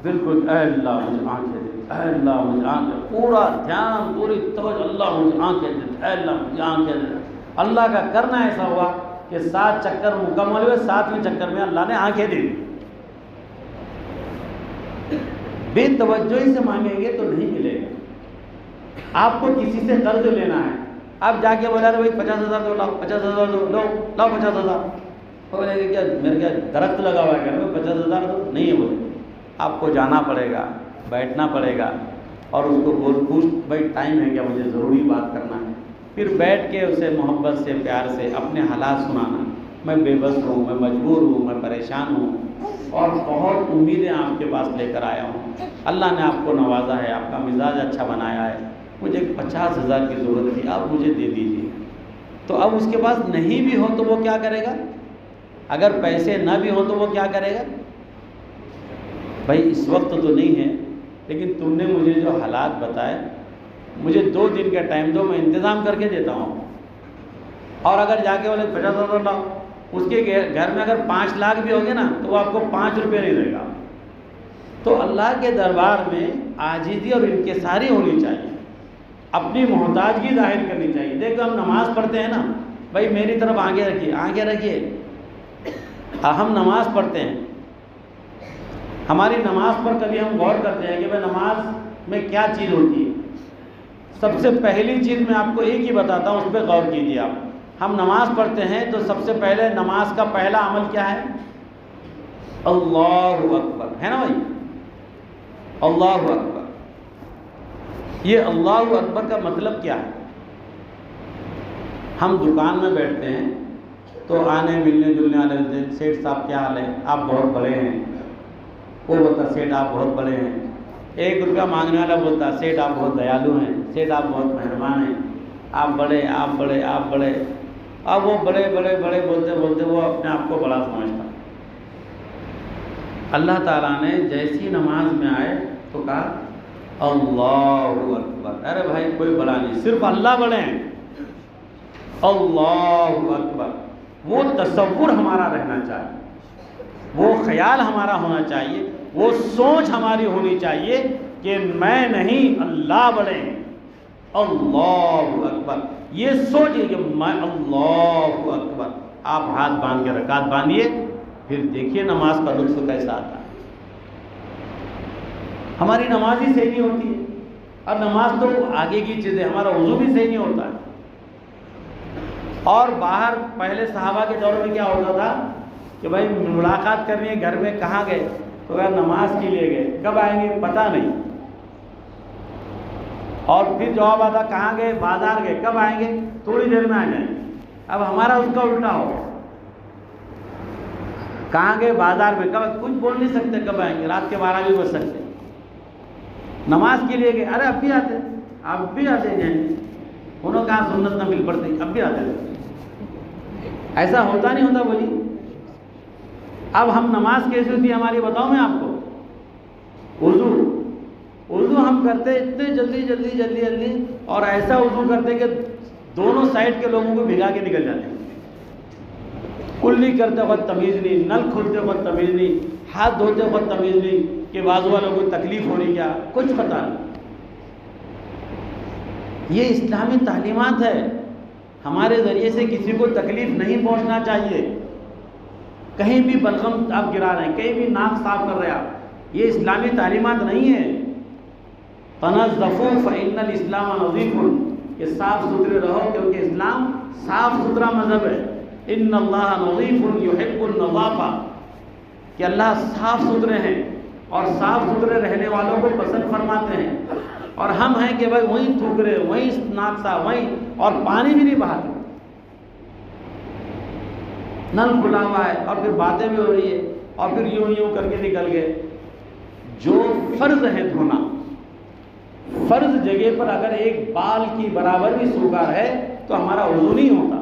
بالکل اے اللہ مجھے آنکھیں دے، اے اللہ مجھے آنکھیں، پورا دھیان، پوری توجہ، اللہ مجھے آنکھیں دے، اے اللہ مجھے آنکھیں دے۔ اللہ کا کرنا ایسا ہوا کہ 7 چکر مکمل ہوئے، 7ویں چکر میں اللہ نے آنکھیں دے دی۔ بے توجہی سے مانگیں گے تو نہیں ملے گا۔ آپ کو کسی سے قرض لینا ہے، آپ جا کے بولا رہے بھائی 50,000 دو، لاؤ 50,000 دو، لاؤ 50,000۔ وہ بولے کہ کیا میرے کیا درخت لگا ہوا ہے کیا 50,000 دو؟ نہیں ہے، بولے آپ کو جانا پڑے گا، بیٹھنا پڑے گا، اور اس کو پوچھ بھائی ٹائم ہے کیا، مجھے ضروری بات کرنا ہے۔ پھر بیٹھ کے اسے محبت سے، پیار سے اپنے حالات سنانا، میں بے بس ہوں، میں مجبور ہوں، میں پریشان ہوں، اور بہت امیدیں آپ کے پاس لے کر آیا ہوں، اللہ نے آپ کو نوازا ہے، آپ کا مزاج اچھا بنایا ہے، مجھے 50,000 کی ضرورت تھی، آپ مجھے دے دیجیے۔ تو اب اس کے پاس نہیں بھی ہو تو وہ کیا کرے گا؟ اگر پیسے نہ بھی ہو تو وہ کیا کرے گا؟ بھائی اس وقت تو نہیں ہے، لیکن تم نے مجھے جو حالات بتائے، مجھے 2 دن کا ٹائم دو، میں انتظام کر کے دیتا ہوں۔ اور اگر جا کے بولے 50,000 لاؤ، اس کے گھر میں اگر 5 لاکھ بھی ہوگے نا تو وہ آپ کو 5 روپے نہیں دے گا۔ تو اللہ کے دربار میں عاجزی اور انکساری ہونی چاہیے، اپنی محتاجگی ظاہر کرنی چاہیے۔ دیکھو ہم نماز پڑھتے ہیں نا، بھائی میری طرف آنکھیں رکھیے، آنکھیں رکھیے، ہم نماز پڑھتے ہیں، ہماری نماز پر کبھی ہم غور کرتے ہیں کہ بھائی نماز میں کیا چیز ہوتی ہے؟ سب سے پہلی چیز میں آپ کو ایک ہی بتاتا ہوں، اس پہ غور کیجیے آپ۔ ہم نماز پڑھتے ہیں تو سب سے پہلے نماز کا پہلا عمل کیا ہے؟ اللہ اکبر، ہے نا بھائی؟ اللہ اکبر. یہ اللہ اکبر کا مطلب کیا ہے؟ ہم دکان میں بیٹھتے ہیں تو آنے ملنے جلنے والے ہوتے ہیں، سیٹھ صاحب کیا حال ہے، آپ بہت بڑے ہیں. وہ بولتا سیٹھ آپ بہت بڑے ہیں. 1 روپیہ مانگنے والا بولتا سیٹھ آپ بہت دیالو ہیں، سیٹھ آپ بہت مہربان ہیں، آپ بڑے آپ بڑے آپ بڑے. اب وہ بڑے بڑے بڑے بولتے بولتے وہ اپنے آپ کو بڑا سمجھتا. اللہ تعالیٰ نے جیسی نماز میں آئے تو کہا اللہ اکبر. ارے بھائی کوئی بڑا نہیں، صرف اللہ بڑے ہیں. اللہ اکبر. وہ تصور ہمارا رہنا چاہیے، وہ خیال ہمارا ہونا چاہیے، وہ سوچ ہماری ہونی چاہیے کہ میں نہیں، اللہ بڑے ہیں. اللہ اکبر. یہ سوچیے کہ میں اللہ اکبر. آپ ہاتھ باندھ کے رکعت باندھیے، پھر دیکھیے نماز کا لطف کیسا آتا ہے. ہماری نماز ہی صحیح نہیں ہوتی ہے، اور نماز تو آگے کی چیز ہے، ہمارا وضو بھی صحیح نہیں ہوتا ہے. اور باہر پہلے صحابہ کے دور میں کیا ہوتا تھا کہ بھائی ملاقات کرنی ہے گھر میں، کہاں گئے تو کہا نماز کے لیے گئے، کب آئیں گے پتہ نہیں. اور پھر جواب آتا کہاں گئے، بازار گئے، کب آئیں گے، تھوڑی دیر میں آ جائیں گے. اب ہمارا اس کا الٹا ہو گیا، کہاں گئے، بازار میں، کب، کچھ بول نہیں سکتے کب آئیں گے، رات کے 12 بھی بج سکتے. نماز کے لیے گئے، ارے اب بھی آتے، اب بھی آتے جائیں. انہوں نے کہا سنت نہ مل پڑتی، اب بھی آتے. ایسا ہوتا نہیں ہوتا بولی. اب ہم نماز کیسے ہوتی ہے ہماری بتاؤں میں آپ کو. وضو ہم کرتے اتنے جلدی جلدی جلدی جلدی، اور ایسا وضو کرتے کہ دونوں سائڈ کے لوگوں کو بھگا کے نکل جاتے ہیں. کلی کرتے وقت تمیز نہیں، نل کھولتے وقت تمیز نہیں، ہاتھ دھوتے وقت تمیز نہیں کہ بازو والوں کو تکلیف ہو رہی کیا، کچھ پتہ نہیں. یہ اسلامی تعلیمات ہے. ہمارے ذریعے سے کسی کو تکلیف نہیں پہنچنا چاہیے. کہیں بھی بلغم آپ گرا رہے ہیں، کہیں بھی ناک صاف کر رہے ہیں آپ، یہ اسلامی تعلیمات نہیں ہے. تنظفوا فإن الاسلام نظیف. کہ صاف ستھرے رہو کیونکہ اسلام صاف ستھرا مذہب ہے. ان اللہ نظیف یحب النظافہ. کہ اللہ صاف ستھرے ہیں اور صاف ستھرے رہنے والوں کو پسند فرماتے ہیں. اور ہم ہیں کہ بھائی وہیں تھوک رہے، وہیں ناک صاف، وہیں، اور پانی بھی نہیں بہاتے، نل کھلا ہوا ہے اور پھر باتیں بھی ہو رہی ہے اور پھر یوں کر کے نکل گئے. جو فرض ہے دھونا، فرض جگہ پر اگر ایک بال کی برابر بھی سوکھا ہے تو ہمارا وضو نہیں ہوتا.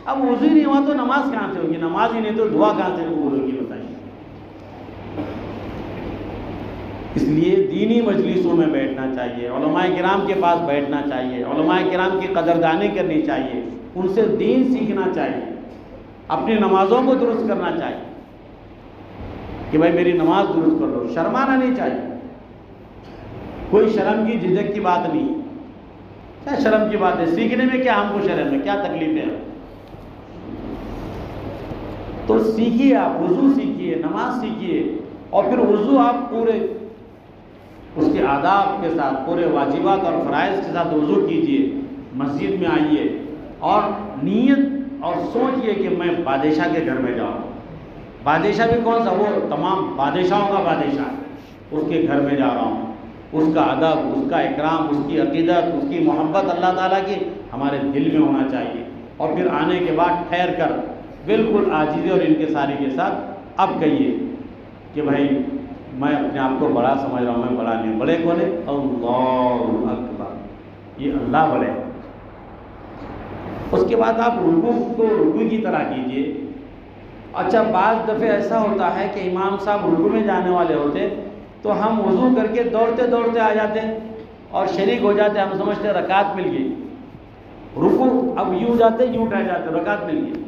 اب وضو ہی نہیں ہوا تو نماز کہاں سے ہوگی؟ نماز ہی نہیں تو دعا کہاں سے ہوگی بتائیے. اس لیے دینی مجلسوں میں بیٹھنا چاہیے، علماء کرام کے پاس بیٹھنا چاہیے، علماء کرام کی قدردانی کرنی چاہیے، ان سے دین سیکھنا چاہیے، اپنی نمازوں کو درست کرنا چاہیے کہ بھائی میری نماز درست کر لو. شرمانا نہیں چاہیے، کوئی شرم کی جھجک کی بات نہیں. کیا شرم کی بات ہے؟ سیکھنے میں کیا ہم کو شرم ہے؟ کیا تکلیف ہے؟ تو سیکھیے، آپ وضو سیکھیے، نماز سیکھیے، اور پھر وضو آپ پورے اس کے آداب کے ساتھ، پورے واجبات اور فرائض کے ساتھ وضو کیجئے. مسجد میں آئیے اور نیت اور سوچئے کہ میں بادشاہ کے گھر میں جاؤں. بادشاہ بھی کون سا؟ وہ تمام بادشاہوں کا بادشاہ، اس کے گھر میں جا رہا ہوں. اس کا ادب، اس کا اکرام، اس کی عقیدت، اس کی محبت اللہ تعالیٰ کی ہمارے دل میں ہونا چاہیے. اور پھر آنے کے بعد ٹھہر کر بالکل عاجزی اور انکساری کے ساتھ اب کہیے کہ بھائی میں اپنے آپ کو بڑا سمجھ رہا ہوں، میں بڑا نہیں. بڑے کون ہے؟ اللہ اکبر. یہ اللہ بڑے. اس کے بعد آپ رکوع کو رکوع کی طرح کیجئے. اچھا بعض دفعہ ایسا ہوتا ہے کہ امام صاحب رکوع میں جانے والے ہوتے تو ہم وضو کر کے دوڑتے دوڑتے آ جاتے اور شریک ہو جاتے. ہم سمجھتے رکعت مل گئی. رکوع اب یوں جاتے یوں ٹہ جاتے، رکعت مل گئی.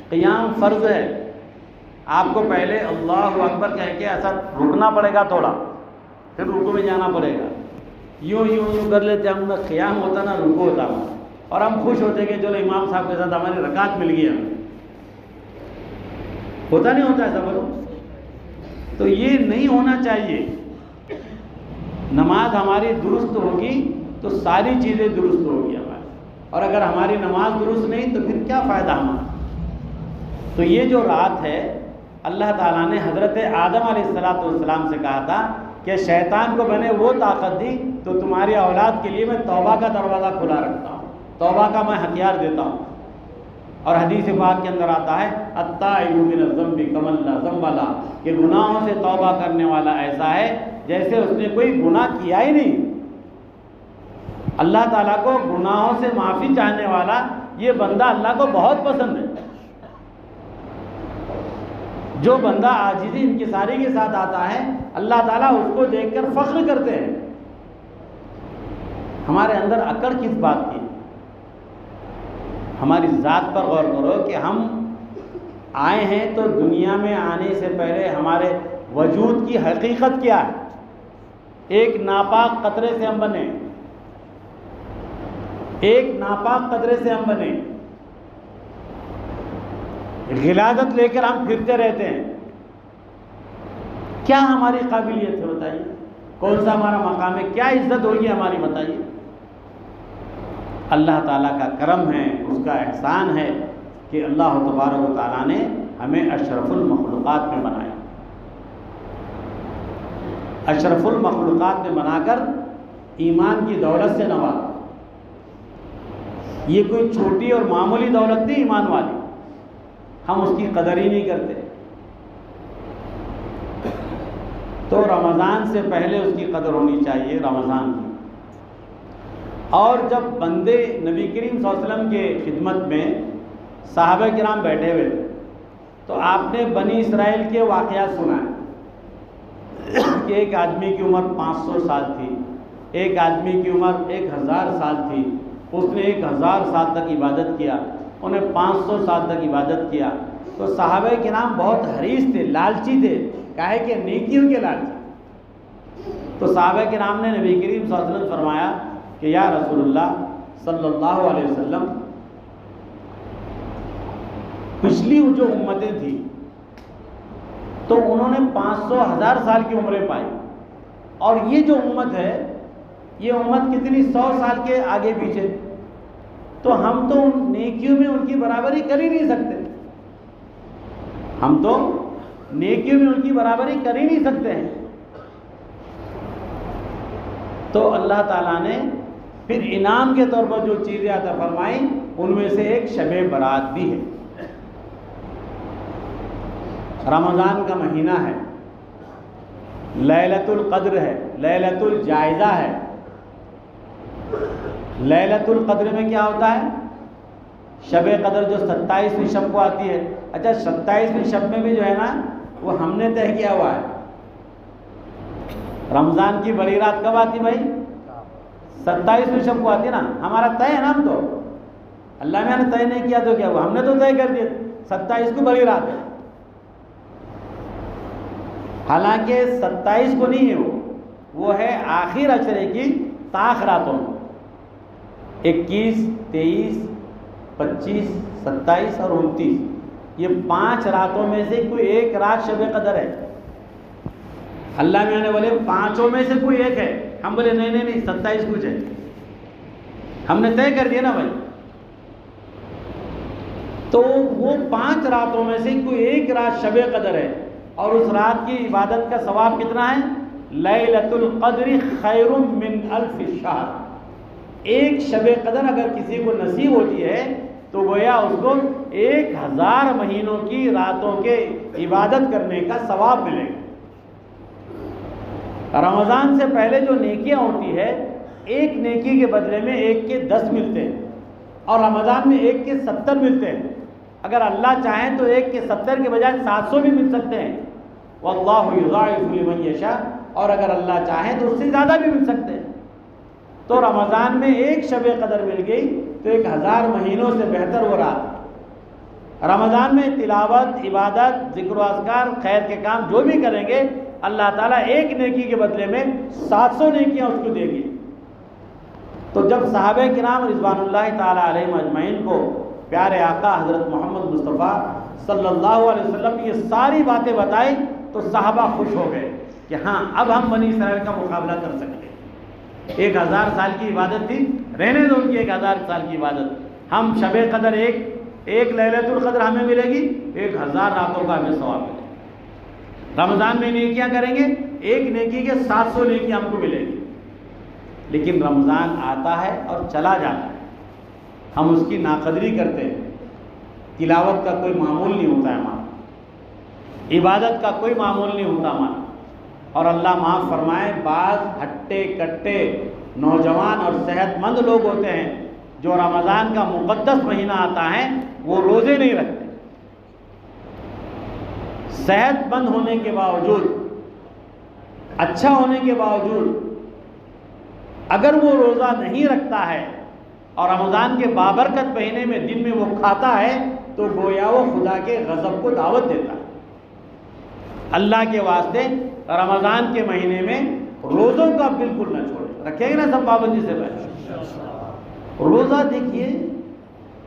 قیام فرض ہے. آپ کو پہلے اللہ اکبر کہہ کے ایسا رکنا پڑے گا تھوڑا، پھر رکوع میں جانا پڑے گا. یوں کر لیتے ہم. نہ قیام ہوتا نہ رکوع ہوتا، اور ہم خوش ہوتے کہ چلو امام صاحب کے ساتھ ہماری رکعت مل گئی. ہمیں ہوتا نہیں ہوتا ایسا بولو. تو یہ نہیں ہونا چاہیے. نماز ہماری درست ہوگی تو ساری چیزیں درست ہوگی ہماری. اور اگر ہماری نماز درست نہیں تو پھر کیا فائدہ ہمارا؟ تو یہ جو رات ہے اللہ تعالیٰ نے حضرت آدم علیہ السلام سے کہا تھا کہ شیطان کو میں نے وہ طاقت دی تو تمہاری اولاد کے لیے میں توبہ کا دروازہ کھلا رکھتا ہوں، توبہ کا میں ہتھیار دیتا ہوں۔ اور حدیث پاک کے اندر آتا ہے التائب من الذنب کمن لا ذنب لہ، کہ گناہوں سے توبہ کرنے والا ایسا ہے جیسے اس نے کوئی گناہ کیا ہی نہیں۔ اللہ تعالیٰ کو گناہوں سے معافی چاہنے والا یہ بندہ اللہ کو بہت پسند ہے۔ جو بندہ عاجزی انکساری کے ساتھ آتا ہے اللہ تعالیٰ اس کو دیکھ کر فخر کرتے ہیں۔ ہمارے اندر اکڑ کس بات کی؟ ہماری ذات پر غور کرو کہ ہم آئے ہیں تو دنیا میں آنے سے پہلے ہمارے وجود کی حقیقت کیا ہے؟ ایک ناپاک قطرے سے ہم بنے، ایک ناپاک قطرے سے ہم بنے، غلاظت لے کر ہم پھرتے رہتے ہیں۔ کیا ہماری قابلیت ہے بتائیے؟ کون سا ہمارا مقام ہے؟ کیا عزت ہوگی ہماری بتائیے؟ اللہ تعالیٰ کا کرم ہے، اس کا احسان ہے کہ اللہ تبارک و تعالیٰ نے ہمیں اشرف المخلوقات میں بنایا، اشرف المخلوقات میں بنا کر ایمان کی دولت سے نوازا۔ یہ کوئی چھوٹی اور معمولی دولت نہیں ایمان والی، ہم اس کی قدر ہی نہیں کرتے۔ تو رمضان سے پہلے اس کی قدر ہونی چاہیے، رمضان کی۔ اور جب بندے نبی کریم صلی اللہ علیہ وسلم کے خدمت میں صحابہ کرام بیٹھے ہوئے تھے تو آپ نے بنی اسرائیل کے واقعات سنائے کہ ایک آدمی کی عمر 500 سال تھی، ایک آدمی کی عمر 1000 سال تھی، اس نے 1000 سال تک عبادت کیا، انہیں 500 سال تک عبادت کیا۔ تو صحابہ کرام بہت حریص تھے، لالچی تھے، کہے کہ نیکیوں کے لالچی۔ تو صحابہ کرام نے نبی کریم صلی اللہ علیہ وسلم فرمایا کہ یا رسول اللہ صلی اللہ علیہ وسلم، پچھلی جو امتیں تھیں تو انہوں نے 500 1000 سال کی عمریں پائی، اور یہ جو امت ہے یہ امت کتنی 100 سال کے آگے پیچھے، تو ہم تو ان نیکیوں میں ان کی برابری کر ہی نہیں سکتے، ہم تو نیکیوں میں ان کی برابری کر ہی نہیں سکتے ہیں۔ تو اللہ تعالیٰ نے پھر انعام کے طور پر جو چیزیں عطا فرمائیں ان میں سے ایک شب برات بھی ہے۔ رمضان کا مہینہ ہے، لیلۃ القدر ہے، لیلۃ الجائزہ ہے۔ لیلۃ القدر میں کیا ہوتا ہے؟ شب قدر جو 27ویں شب کو آتی ہے۔ اچھا 27ویں شب میں بھی جو ہے نا وہ ہم نے طے کیا ہوا ہے۔ رمضان کی بڑی رات کب آتی بھائی؟ 27ویں شب کو آتی ہے نا، ہمارا طے ہے نا، ہم تو اللہ میں نے طے نہیں کیا تو کیا ہوا، ہم نے تو طے کر دیا 27 کو بڑی رات ہے۔ حالانکہ 27 کو نہیں ہے، وہ ہے آخر عشرے کی طاق راتوں میں، 21 23 25 27 اور 29، یہ 5 راتوں میں سے کوئی ایک رات شب قدر ہے۔ اللہ میں نے بولے 5 میں سے کوئی ایک ہے، ہم بولے نہیں نہیں نہیں 27 کچھ ہے، ہم نے طے کر دیا نا بھائی۔ تو وہ 5 راتوں میں سے کوئی ایک رات شب قدر ہے، اور اس رات کی عبادت کا ثواب کتنا ہے؟ لیلۃ القدر خیر من 1000 شہر۔ ایک شب قدر اگر کسی کو نصیب ہوتی ہے تو گویا اس کو 1000 مہینوں کی راتوں کے عبادت کرنے کا ثواب ملے گا۔ رمضان سے پہلے جو نیکیاں ہوتی ہے، ایک نیکی کے بدلے میں 1 کے 10 ملتے ہیں، اور رمضان میں 1 کے 70 ملتے ہیں۔ اگر اللہ چاہیں تو 1 کے 70 کے بجائے 700 بھی مل سکتے ہیں، واللہ یضاعف لمن یشاء، اور اگر اللہ چاہیں تو اس سے زیادہ بھی مل سکتے ہیں۔ تو رمضان میں 1 شب قدر مل گئی تو 1000 مہینوں سے بہتر وہ رات۔ رمضان میں تلاوت، عبادت، ذکر و اذکار، خیر کے کام جو بھی کریں گے اللہ تعالیٰ 1 نیکی کے بدلے میں 700 نیکیاں اس کو دے گی۔ تو جب صحابہ کرام رضوان اللہ تعالیٰ علیہم اجمعین کو پیارے آقا حضرت محمد مصطفیٰ صلی اللہ علیہ وسلم نے یہ ساری باتیں بتائی تو صحابہ خوش ہو گئے کہ ہاں اب ہم بنی اسرائیل کا مقابلہ کر سکتے ہیں۔ 1000 سال کی عبادت تھی، رہنے دو ان کی 1000 سال کی عبادت، ہم شب قدر ایک لیلۃ القدر ہمیں ملے گی، 1000 راتوں کا ہمیں ثواب ملے گا۔ رمضان میں نیکیاں کریں گے، ایک نیکی کے 700 نیکی ہم کو ملے گی. لیکن رمضان آتا ہے اور چلا جاتا ہے، ہم اس کی ناقدری کرتے ہیں. تلاوت کا کوئی معمول نہیں ہوتا ہے ہمارا، عبادت کا کوئی معمول نہیں ہوتا ہمارا. اور اللہ معاف فرمائے، بعض ہٹے کٹے نوجوان اور صحت مند لوگ ہوتے ہیں جو رمضان کا مقدس مہینہ آتا ہے وہ روزے نہیں رکھتے. صحت مند ہونے کے باوجود، اچھا ہونے کے باوجود اگر وہ روزہ نہیں رکھتا ہے اور رمضان کے بابرکت مہینے میں دن میں وہ کھاتا ہے تو گویا وہ خدا کے غضب کو دعوت دیتا ہے. اللہ کے واسطے رمضان کے مہینے میں روزوں کا بالکل نہ چھوڑے، رکھیں گے نا سب پابندی سے پہلے. روزہ دیکھیے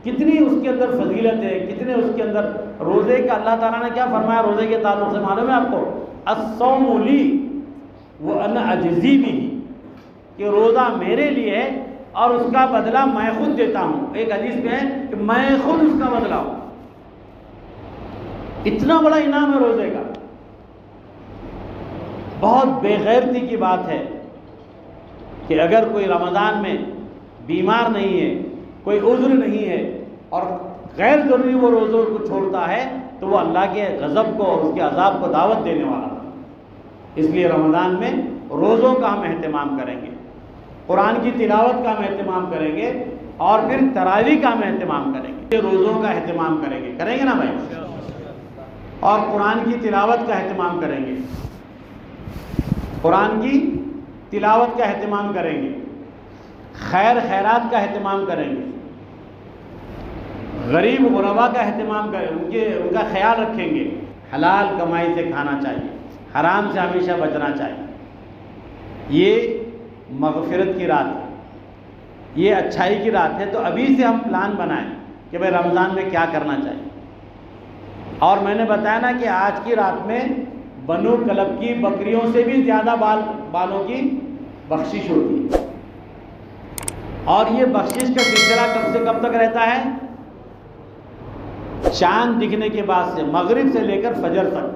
کتنی اس کے اندر فضیلت ہے، کتنے اس کے اندر روزے کا اللہ تعالیٰ نے کیا فرمایا روزے کے تعلق سے معلوم ہے آپ کو؟ الصوم لی وانا اجزی بہ، کہ روزہ میرے لیے ہے اور اس کا بدلہ میں خود دیتا ہوں. ایک حدیث میں ہے کہ میں خود اس کا بدلہ ہوں. اتنا بڑا انعام ہے روزے کا. بہت بے غیرتی کی بات ہے کہ اگر کوئی رمضان میں بیمار نہیں ہے، کوئی عذر نہیں ہے اور غیر ضروری وہ روزوں کو چھوڑتا ہے تو وہ اللہ کے غضب کو اور اس کے عذاب کو دعوت دینے والا. اس لیے رمضان میں روزوں کا ہم اہتمام کریں گے، قرآن کی تلاوت کا ہم اہتمام کریں گے اور پھر تراویح کا ہم اہتمام کریں گے. روزوں کا اہتمام کریں گے نا بھائی، اور قرآن کی تلاوت کا اہتمام کریں گے، قرآن کی تلاوت کا اہتمام کریں گے، خیر خیرات کا اہتمام کریں گے، غریب غربا کا اہتمام کریں، ان کا خیال رکھیں گے. حلال کمائی سے کھانا چاہیے، حرام سے ہمیشہ بچنا چاہیے. یہ مغفرت کی رات ہے، یہ اچھائی کی رات ہے. تو ابھی سے ہم پلان بنائیں کہ بھائی رمضان میں کیا کرنا چاہیے. اور میں نے بتایا نا کہ آج کی رات میں بنو کلب کی بکریوں سے بھی زیادہ بالوں کی بخشش ہوتی ہے. اور یہ بخشش کا سلسلہ کب سے کب تک رہتا ہے؟ چاند دکھنے کے بعد سے، مغرب سے لے کر فجر تک.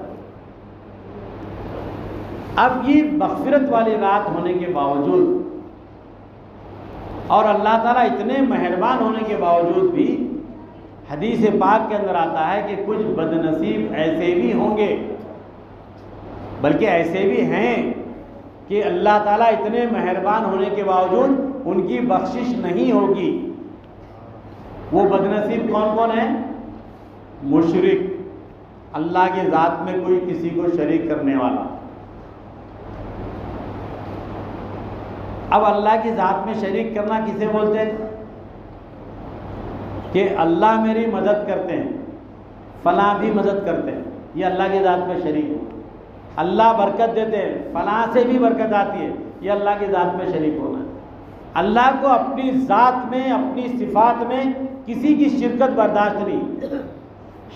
اب یہ مغفرت والی رات ہونے کے باوجود اور اللہ تعالیٰ اتنے مہربان ہونے کے باوجود بھی حدیث پاک کے اندر آتا ہے کہ کچھ بد نصیب ایسے بھی ہوں گے، بلکہ ایسے بھی ہیں کہ اللہ تعالیٰ اتنے مہربان ہونے کے باوجود ان کی بخشش نہیں ہوگی. وہ بد نصیب کون کون ہیں؟ مشرک، اللہ کی ذات میں کوئی کسی کو شریک کرنے والا. اب اللہ کی ذات میں شریک کرنا کسے بولتے ہیں؟ کہ اللہ میری مدد کرتے ہیں، فلاں بھی مدد کرتے ہیں، یہ اللہ کی ذات میں شریک ہو. اللہ برکت دیتے ہیں، فلاں سے بھی برکت آتی ہے، یہ اللہ کی ذات میں شریک ہونا ہے. اللہ کو اپنی ذات میں، اپنی صفات میں کسی کی شرکت برداشت نہیں.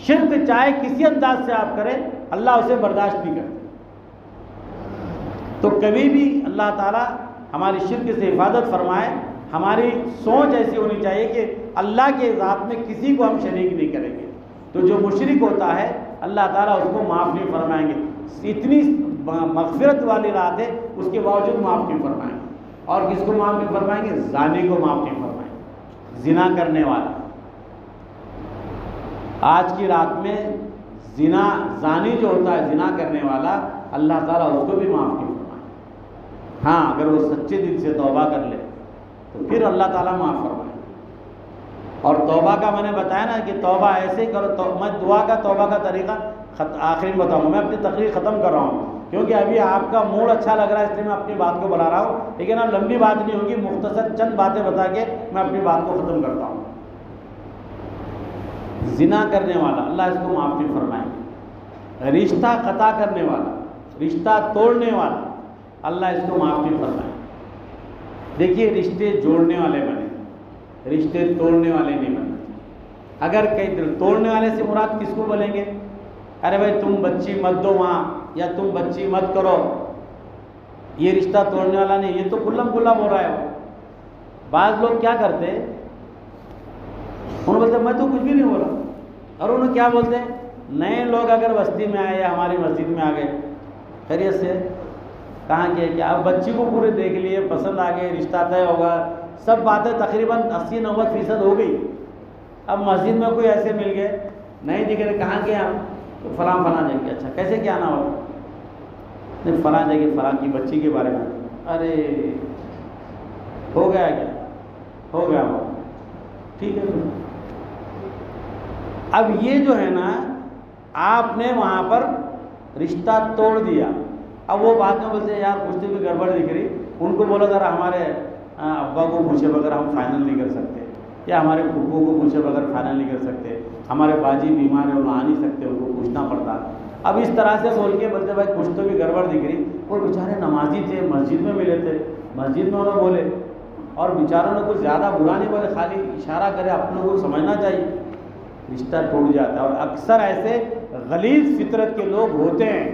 شرک چاہے کسی انداز سے آپ کریں، اللہ اسے برداشت نہیں کرتا. تو کبھی بھی اللہ تعالیٰ ہماری شرک سے حفاظت فرمائے. ہماری سوچ ایسی ہونی چاہیے کہ اللہ کے ذات میں کسی کو ہم شریک نہیں کریں گے. تو جو مشرک ہوتا ہے اللہ تعالیٰ اس کو معاف نہیں فرمائیں گے. اتنی مغفرت والی رات ہے اس کے باوجود معاف نہیں فرمائیں گے. اور کس کو معاف نہیں فرمائیں گے؟ زانی کو معاف نہیں فرمائیں گے، زنا کرنے والا. آج کی رات میں زانی جو ہوتا ہے، زنا کرنے والا، اللہ تعالیٰ اس کو بھی معاف نہیں فرمائے. ہاں اگر وہ سچے دل سے توبہ کر لے تو پھر اللہ تعالیٰ معاف فرمائے. اور توبہ کا میں نے بتایا نا کہ توبہ ایسے ہی کرو. میں دعا کا توبہ کا طریقہ آخری میں بتاؤں گا. میں اپنی تقریر ختم کر رہا ہوں کیونکہ ابھی آپ کا موڈ اچھا لگ رہا ہے، اس لیے میں اپنی بات کو بڑھا رہا ہوں. لیکن اب لمبی بات نہیں ہوگی، مختصر چند باتیں بتا کے میں اپنی بات کو ختم کرتا ہوں. زنا کرنے والا اللہ اس کو معاف نہیں فرمائے. رشتہ قطع کرنے والا، رشتہ توڑنے والا، اللہ اس کو معاف نہیں فرمائے. دیکھیے رشتے جوڑنے والے بنے، رشتے توڑنے والے نہیں بننا. اگر کئی توڑنے والے سے مراد کس کو بولیں گے؟ ارے بھائی تم بچی مت دو وہاں، یا تم بچی مت کرو، یہ رشتہ توڑنے والا نہیں. یہ تو کھلم کھلا بول رہا ہے. بعض لوگ کیا کرتے ہیں، انہوں بولتے میں تو کچھ بھی نہیں بولا. اور انہوں کیا بولتے ہیں، نئے لوگ اگر بستی میں آئے یا ہماری مسجد میں آ گئے، خیریت سے، کہاں کے کیا. اب بچی کو پورے دیکھ لیے, پسند آ گئے, رشتہ طے ہوگا, سب باتیں تقریباً 80-90% ہو گئی. اب مسجد میں کوئی ایسے مل گئے, نہیں دکھ رہے, کہاں گئے ہم, تو فلاں جگہ. اچھا کیسے کیا نہ ہو, نہیں فلاں جگہ فلاں کی بچی کے بارے میں. ارے ہو گیا کیا, ہو گیا وہ, ٹھیک ہے. اب یہ جو ہے نا, آپ نے وہاں پر رشتہ توڑ دیا. اب وہ بعد میں بولتے ہیں یار کچھ تو بھی گڑبڑ دکھ رہی. ان کو بولا ذرا ہمارے ابا کو پوچھے بغیر ہم فائنل نہیں کر سکتے, یا ہمارے پھپھو کو پوچھے بغیر فائنل نہیں کر سکتے, ہمارے باجی بیمار ہے وہ آ نہیں سکتے, ان کو پوچھنا پڑتا. اب اس طرح سے بول کے بولتے بھائی کچھ تو بھی گڑبڑ دکھ رہی. وہ بیچارے نمازی تھے, مسجد میں ملے تھے, مسجد میں انہوں بولے, اور بیچاروں نے کچھ زیادہ برا نہیں بولے, خالی اشارہ کرے. اپنے کو سمجھنا چاہیے, رشتہ ٹوٹ جاتا ہے. اور اکثر ایسے غلیظ فطرت کے لوگ ہوتے ہیں.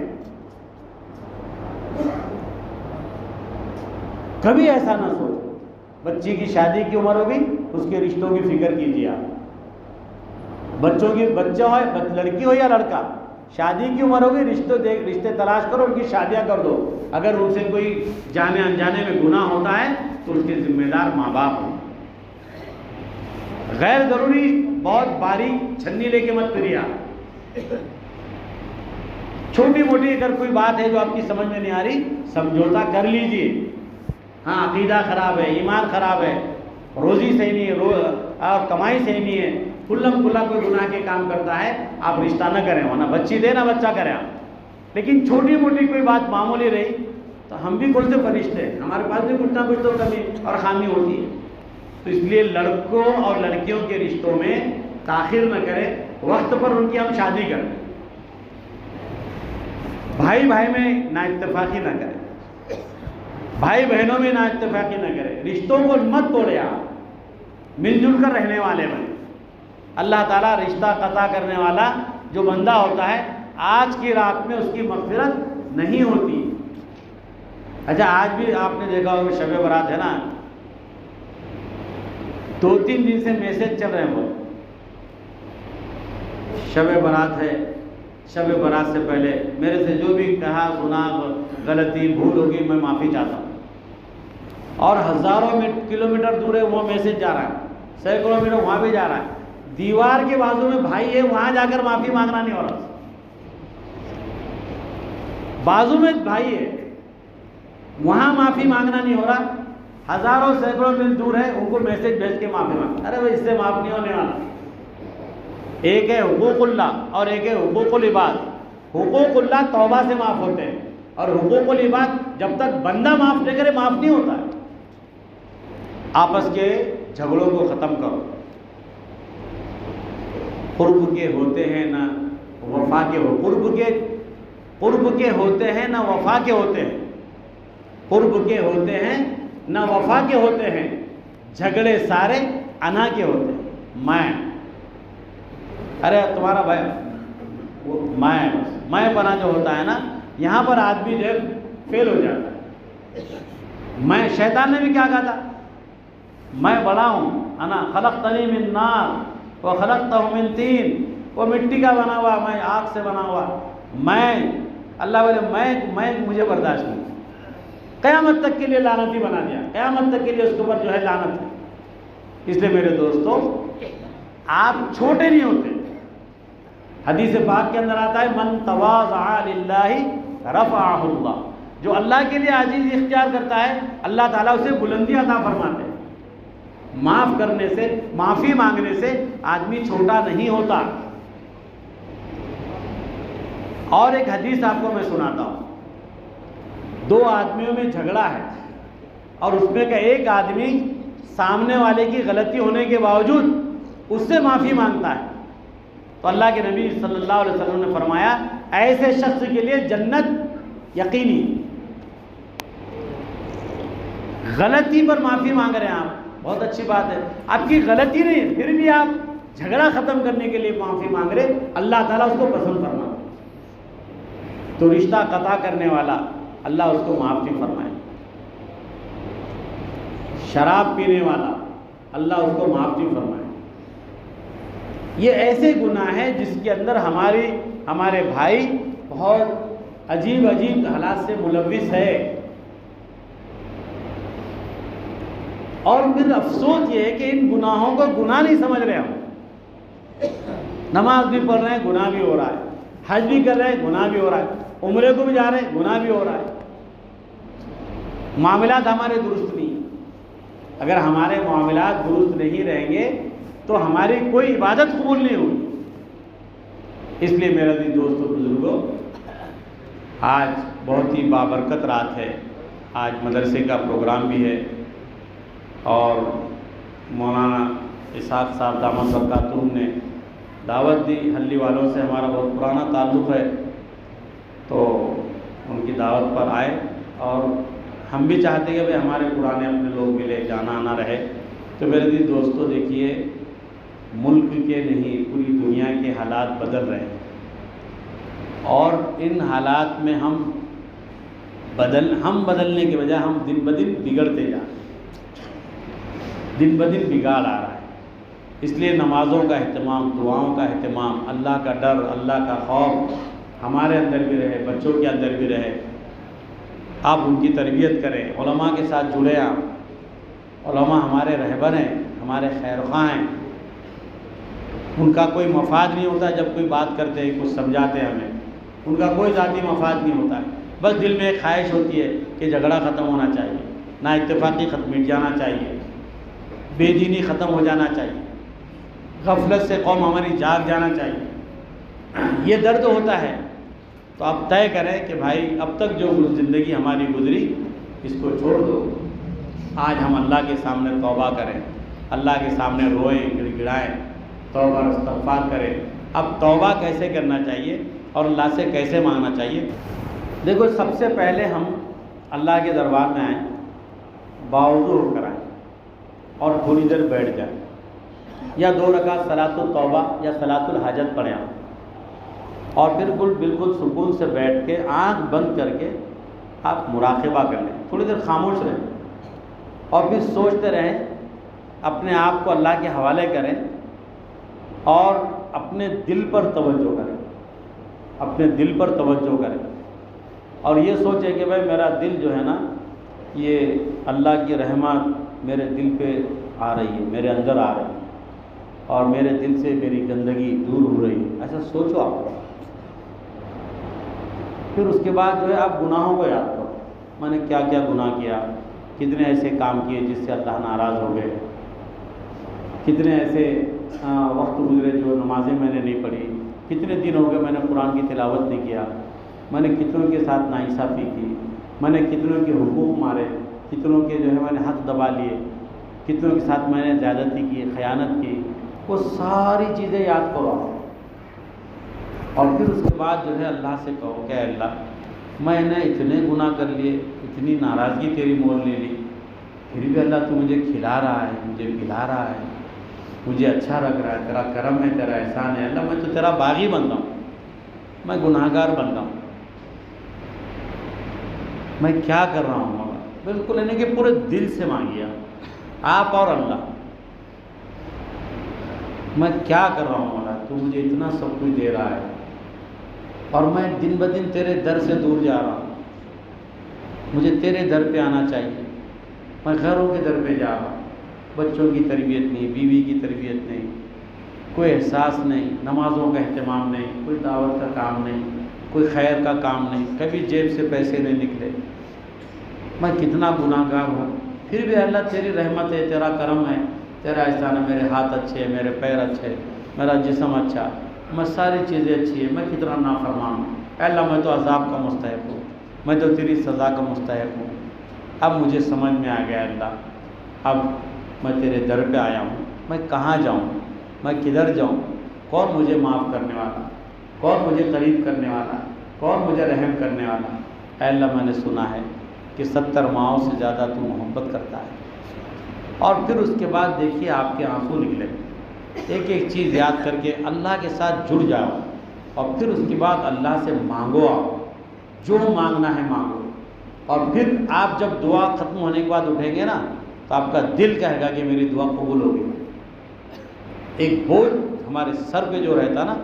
کبھی ایسا نہ سوچو, بچی کی شادی کی عمر ہوگی, اس کے رشتوں کی فکر کیجیے آپ. بچہ ہو, لڑکی ہو یا لڑکا, شادی کی عمر ہوگی, رشتے تلاش کرو, ان کی شادیاں کر دو. اگر ان سے کوئی جانے انجانے میں گناہ ہوتا ہے تو اس کے ذمہ دار ماں باپ ہیں. غیر ضروری بہت باریک چھنی لے کے مت پھریے آپ. چھوٹی موٹی اگر کوئی بات ہے جو آپ کی سمجھ میں نہیں آ رہی, سمجھوتا کر لیجئے. ہاں عقیدہ خراب ہے, ایمان خراب ہے, روزی صحیح نہیں ہے, اور کمائی صحیح نہیں ہے, کھلم کھلا کوئی گناہ کے کام کرتا ہے, آپ رشتہ نہ کریں. ورنہ بچی دے نہ بچہ کریں آپ. لیکن چھوٹی موٹی کوئی بات معمولی رہی تو ہم بھی کون سے فرشتے ہیں, ہمارے پاس بھی کچھ نہ کچھ تو کمی اور خامی ہوتی ہے. تو اس لیے لڑکوں اور لڑکیوں کے رشتوں میں تاخیر نہ کریں, وقت پر ان کی ہم شادی کریں. بھائی بھائی میں نا اتفاقی نہ کریں, بھائی بہنوں میں نا اتفاقی نہ کریں. رشتوں کو مت توڑے آپ, مل جل کر رہنے والے بنے. اللہ تعالیٰ رشتہ قطع کرنے والا جو بندہ ہوتا ہے, آج کی رات میں اس کی مغفرت نہیں ہوتی. اچھا آج بھی آپ نے دیکھا ہوگا شب برات ہے نا, 2-3 دن سے میسج چل رہے ہیں, وہ شب برات ہے, شب برات سے پہلے میرے سے جو بھی کہا سنا غلطی بھول ہوگی میں معافی چاہتا ہوں. اور ہزاروں کلومیٹر دور ہے وہ میسج جا رہا ہے, سینکڑوں میٹر وہاں بھی جا رہا ہے. دیوار کے بازو میں بھائی ہے, وہاں جا کر معافی مانگنا نہیں ہو رہا. بازو میں بھائی ہے, وہاں معافی مانگنا نہیں ہو رہا. ہزاروں سینکڑوں میل دور ہے, ان کو میسج بھیج کے معافی مانگ. ارے بھائی اس سے معاف نہیں ہونے والا. ایک ہے حقوق اللہ اور ایک ہے حقوق العباد. حقوق اللہ توبہ سے معاف ہوتے ہیں, اور حقوق العباد جب تک بندہ معاف نہیں کرے معاف نہیں ہوتا ہے. آپس کے جھگڑوں کو ختم کرو. قرب کے ہوتے ہیں نہ وفا کے ہو, قرب کے ہوتے ہیں نہ وفا کے ہوتے ہیں, قرب کے ہوتے ہیں نہ وفا کے ہوتے ہیں, جھگڑے سارے انا کے ہوتے ہیں. ارے تمہارا بھائی میں پنا جو ہوتا ہے نا, یہاں پر آدمی جو فیل ہو جاتا ہے. میں شیطان نے بھی کیا کہا تھا, میں بڑا ہوں, انا خلقتنی من نار وخلقتہ من طین, وہ مٹی کا بنا ہوا, میں آگ سے بنا ہوا. میں اللہ والے میں مجھے برداشت نہیں. قیامت تک کے لیے لعنتی بنا دیا, قیامت تک کے لیے اس کے اوپر جو ہے لعنت ہے. اس لیے میرے دوستو آپ چھوٹے نہیں ہوتے. حدیث پاک کے اندر آتا ہے من تواضع للہ رفعہ اللہ, جو اللہ کے لیے عاجزی اختیار کرتا ہے اللہ تعالیٰ اسے بلندی عطا فرماتے ہیں. معاف کرنے سے, معافی مانگنے سے آدمی چھوٹا نہیں ہوتا. اور ایک حدیث آپ کو میں سناتا ہوں. 2 آدمیوں میں جھگڑا ہے, اور اس میں کا ایک آدمی سامنے والے کی غلطی ہونے کے باوجود اس سے معافی مانگتا ہے. تو اللہ کے نبی صلی اللہ علیہ وسلم نے فرمایا ایسے شخص کے لیے جنت یقینی. غلطی پر معافی مانگ رہے ہیں آپ, بہت اچھی بات ہے. آپ کی غلطی نہیں, پھر بھی آپ جھگڑا ختم کرنے کے لیے معافی مانگ رہے, اللہ تعالیٰ اس کو پسند فرماتا. تو رشتہ قطع کرنے والا اللہ اس کو معاف نہیں فرمائے. شراب پینے والا اللہ اس کو معاف نہیں فرمائے. یہ ایسے گناہ ہیں جس کے اندر ہمارے بھائی بہت عجیب حالات سے ملوث ہے. اور پھر افسوس یہ ہے کہ ان گناہوں کو گناہ نہیں سمجھ رہے ہم. نماز بھی پڑھ رہے ہیں گناہ بھی ہو رہا ہے, حج بھی کر رہے ہیں گناہ بھی ہو رہا ہے, عمرے کو بھی جا رہے ہیں گناہ بھی ہو رہا ہے. معاملات ہمارے درست نہیں ہیں. اگر ہمارے معاملات درست نہیں رہیں گے تو ہماری کوئی عبادت قبول نہیں ہوگی. اس لیے میرا عزیز دوستو بزرگوں, آج بہت ہی بابرکت رات ہے. آج مدرسے کا پروگرام بھی ہے اور مولانا اسحاق صاحب دامت برکاتہم نے دعوت دی. حلی والوں سے ہمارا بہت پرانا تعلق ہے, تو ان کی دعوت پر آئے اور ہم بھی چاہتے ہیں کہ بھئی ہمارے پرانے اپنے لوگ ملے, جانا آنا رہے. تو میرے عزیز دوستو دیکھیے, ملک کے نہیں پوری دنیا کے حالات بدل رہے ہیں اور ان حالات میں ہم بدلنے کے بجائے ہم دن بدن بگڑتے جا رہے ہیں, دن بدن بگاڑ آ رہا ہے. اس لیے نمازوں کا اہتمام, دعاؤں کا اہتمام, اللہ کا ڈر, اللہ کا خوف ہمارے اندر بھی رہے, بچوں کے اندر بھی رہے. آپ ان کی تربیت کریں, علماء کے ساتھ جڑیں. آپ علماء ہمارے رہبر ہیں, ہمارے خیرخواہ ہیں. ان کا کوئی مفاد نہیں ہوتا جب کوئی بات کرتے ہیں, کچھ سمجھاتے ہیں ہمیں, ان کا کوئی ذاتی مفاد نہیں ہوتا ہے. بس دل میں ایک خواہش ہوتی ہے کہ جھگڑا ختم ہونا چاہیے, نا اتفاقی مٹ جانا چاہیے, بے دینی ختم ہو جانا چاہیے, غفلت سے قوم ہماری جاگ جانا چاہیے. یہ درد ہوتا ہے. تو آپ طے کریں کہ بھائی اب تک جو زندگی ہماری گزری اس کو چھوڑ دو. آج ہم اللہ کے سامنے توبہ کریں, اللہ کے سامنے روئیں, گڑ گڑائیں, توبہ استغفار کریں. اب توبہ کیسے کرنا چاہیے اور اللہ سے کیسے مانگنا چاہیے؟ دیکھو, سب سے پہلے ہم اللہ کے دربار میں آئیں, باوضو ہو کر آئیں اور تھوڑی دیر بیٹھ جائیں, یا 2 رکعت صلاۃ التوبہ یا صلاۃ الحاجت پڑھیں اور پھر بالکل سکون سے بیٹھ کے آنکھ بند کر کے آپ مراقبہ کر لیں. تھوڑی دیر خاموش رہیں اور پھر سوچتے رہیں, اپنے آپ کو اللہ کے حوالے کریں اور اپنے دل پر توجہ کریں, اپنے دل پر توجہ کریں اور یہ سوچیں کہ بھائی میرا دل جو ہے نا, یہ اللہ کی رحمت میرے دل پہ آ رہی ہے, میرے اندر آ رہی ہے اور میرے دل سے میری گندگی دور ہو رہی ہے. ایسا سوچو آپ. پھر اس کے بعد جو ہے آپ گناہوں کو یاد کرو, میں نے کیا کیا گناہ کیا, کتنے ایسے کام کیے جس سے اللہ ناراض ہو گئے, کتنے ایسے وقت گزرے جو نمازیں میں نے نہیں پڑھی, کتنے دن ہو گئے میں نے قرآن کی تلاوت نہیں کیا, میں نے کتنوں کے ساتھ ناانصافی کی, میں نے کتنوں کے حقوق مارے, کتنوں کے جو ہے میں نے حق دبا لیے, کتنوں کے ساتھ میں نے زیادتی کی, خیانت کی. وہ ساری چیزیں یاد کرو اور پھر اس کے بعد جو ہے اللہ سے کہو کہ اللہ میں نے اتنے گناہ کر لیے, اتنی ناراضگی تیری مول لے لی, پھر بھی اللہ تو مجھے کھلا رہا ہے, مجھے پلا رہا ہے, مجھے اچھا لگ رہا ہے, تیرا کرم ہے, تیرا احسان ہے. اللہ میں تو تیرا باغی بنتا ہوں, میں گناہگار بنتا ہوں, میں کیا کر رہا ہوں. بالکل یعنی کہ پورے دل سے مانگیا آپ اور اللہ, میں کیا کر رہا ہوں اللہ, تو مجھے اتنا سب کچھ دے رہا ہے اور میں دن بدن تیرے در سے دور جا رہا ہوں, مجھے تیرے در پہ آنا چاہیے. میں غیروں کے در پہ جا رہا ہوں, بچوں کی تربیت نہیں, بیوی کی تربیت نہیں, کوئی احساس نہیں, نمازوں کا اہتمام نہیں, کوئی دعوت کا کام نہیں, کوئی خیر کا کام نہیں, کبھی جیب سے پیسے نہیں نکلے. میں کتنا گناہ گار ہوں, پھر بھی اللہ تیری رحمت ہے, تیرا کرم ہے, تیرا احسان ہے, میرے ہاتھ اچھے, میرے پیر اچھے, میرا جسم اچھا, میں ساری چیزیں اچھی ہیں, میں کتنا نافرمان ہوں. اے اللہ میں تو عذاب کا مستحق ہوں, میں تو تیری سزا کا مستحق ہوں. اب مجھے سمجھ میں آ گیا اللہ, اب میں تیرے در پہ آیا ہوں, میں کہاں جاؤں, میں کدھر جاؤں, کون مجھے معاف کرنے والا, کون مجھے قریب کرنے والا, کون مجھے رحم کرنے والا. اے اللہ میں نے سنا ہے کہ 70 ماؤں سے زیادہ تو محبت کرتا ہے. اور پھر اس کے بعد دیکھیے آپ کے آنسو نکلے, ایک ایک چیز یاد کر کے اللہ کے ساتھ جڑ جاؤ اور پھر اس کے بعد اللہ سے مانگو, آپ جو مانگنا ہے مانگو. اور پھر آپ جب دعا ختم ہونے کے بعد اٹھیں گے نا تو آپ کا دل کہے گا کہ میری دعا قبول ہو گئی. ایک بوجھ ہمارے سر پہ جو رہتا نا,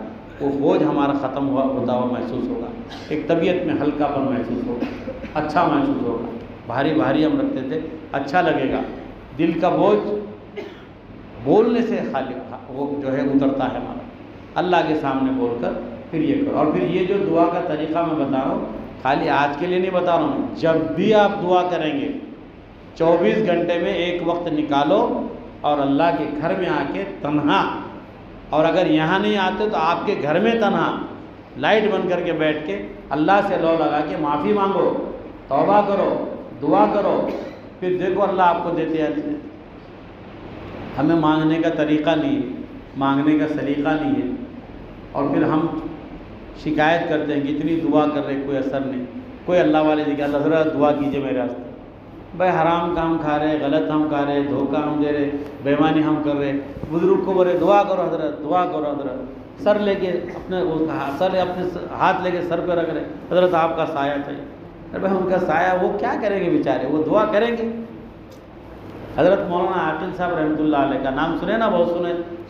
وہ بوجھ ہمارا ختم ہوتا ہوا محسوس ہوگا, ایک طبیعت میں ہلکا پن محسوس ہوگا, اچھا محسوس ہوگا. بھاری بھاری ہم رکھتے تھے, اچھا لگے گا. دل کا بوجھ بولنے سے خالی وہ جو ہے اترتا ہے ہمارا، اللہ کے سامنے بول کر پھر یہ کرو۔ اور پھر یہ جو دعا کا طریقہ میں بتا رہا ہوں، خالی آج کے لیے نہیں بتا رہا ہوں، جب بھی آپ دعا کریں گے 24 گھنٹے میں ایک وقت نکالو اور اللہ کے گھر میں آ کے تنہا، اور اگر یہاں نہیں آتے تو آپ کے گھر میں تنہا لائٹ بند کر کے بیٹھ کے اللہ سے لو لگا کے معافی مانگو، توبہ کرو، دعا کرو، پھر دیکھو اللہ آپ کو دیتے ہیں۔ ہمیں مانگنے کا طریقہ نہیں ہے، مانگنے کا سلیقہ نہیں ہے، اور پھر ہم شکایت کرتے ہیں کہ اتنی دعا کر رہے کوئی اثر نہیں۔ کوئی اللہ والے جی کہ اللہ حضرت دعا کیجئے میرے واسطے، بھائی حرام کام کھا رہے، غلط ہم کھا رہے، دھوکہ ہم دے رہے، بےمانی ہم کر رہے، بزرگ کو بولے دعا کرو حضرت، دعا کرو حضرت، سر لے کے اپنے ہاتھ لے کے سر پہ رکھ رہے، حضرت آپ کا سایہ چاہیے۔ ارے بھائی ان کا سایہ وہ کیا کریں گے بیچارے، وہ دعا کریں گے؟ حضرت مولانا عاقل صاحب رحمۃ اللہ علیہ کا نام سنے نا، بہت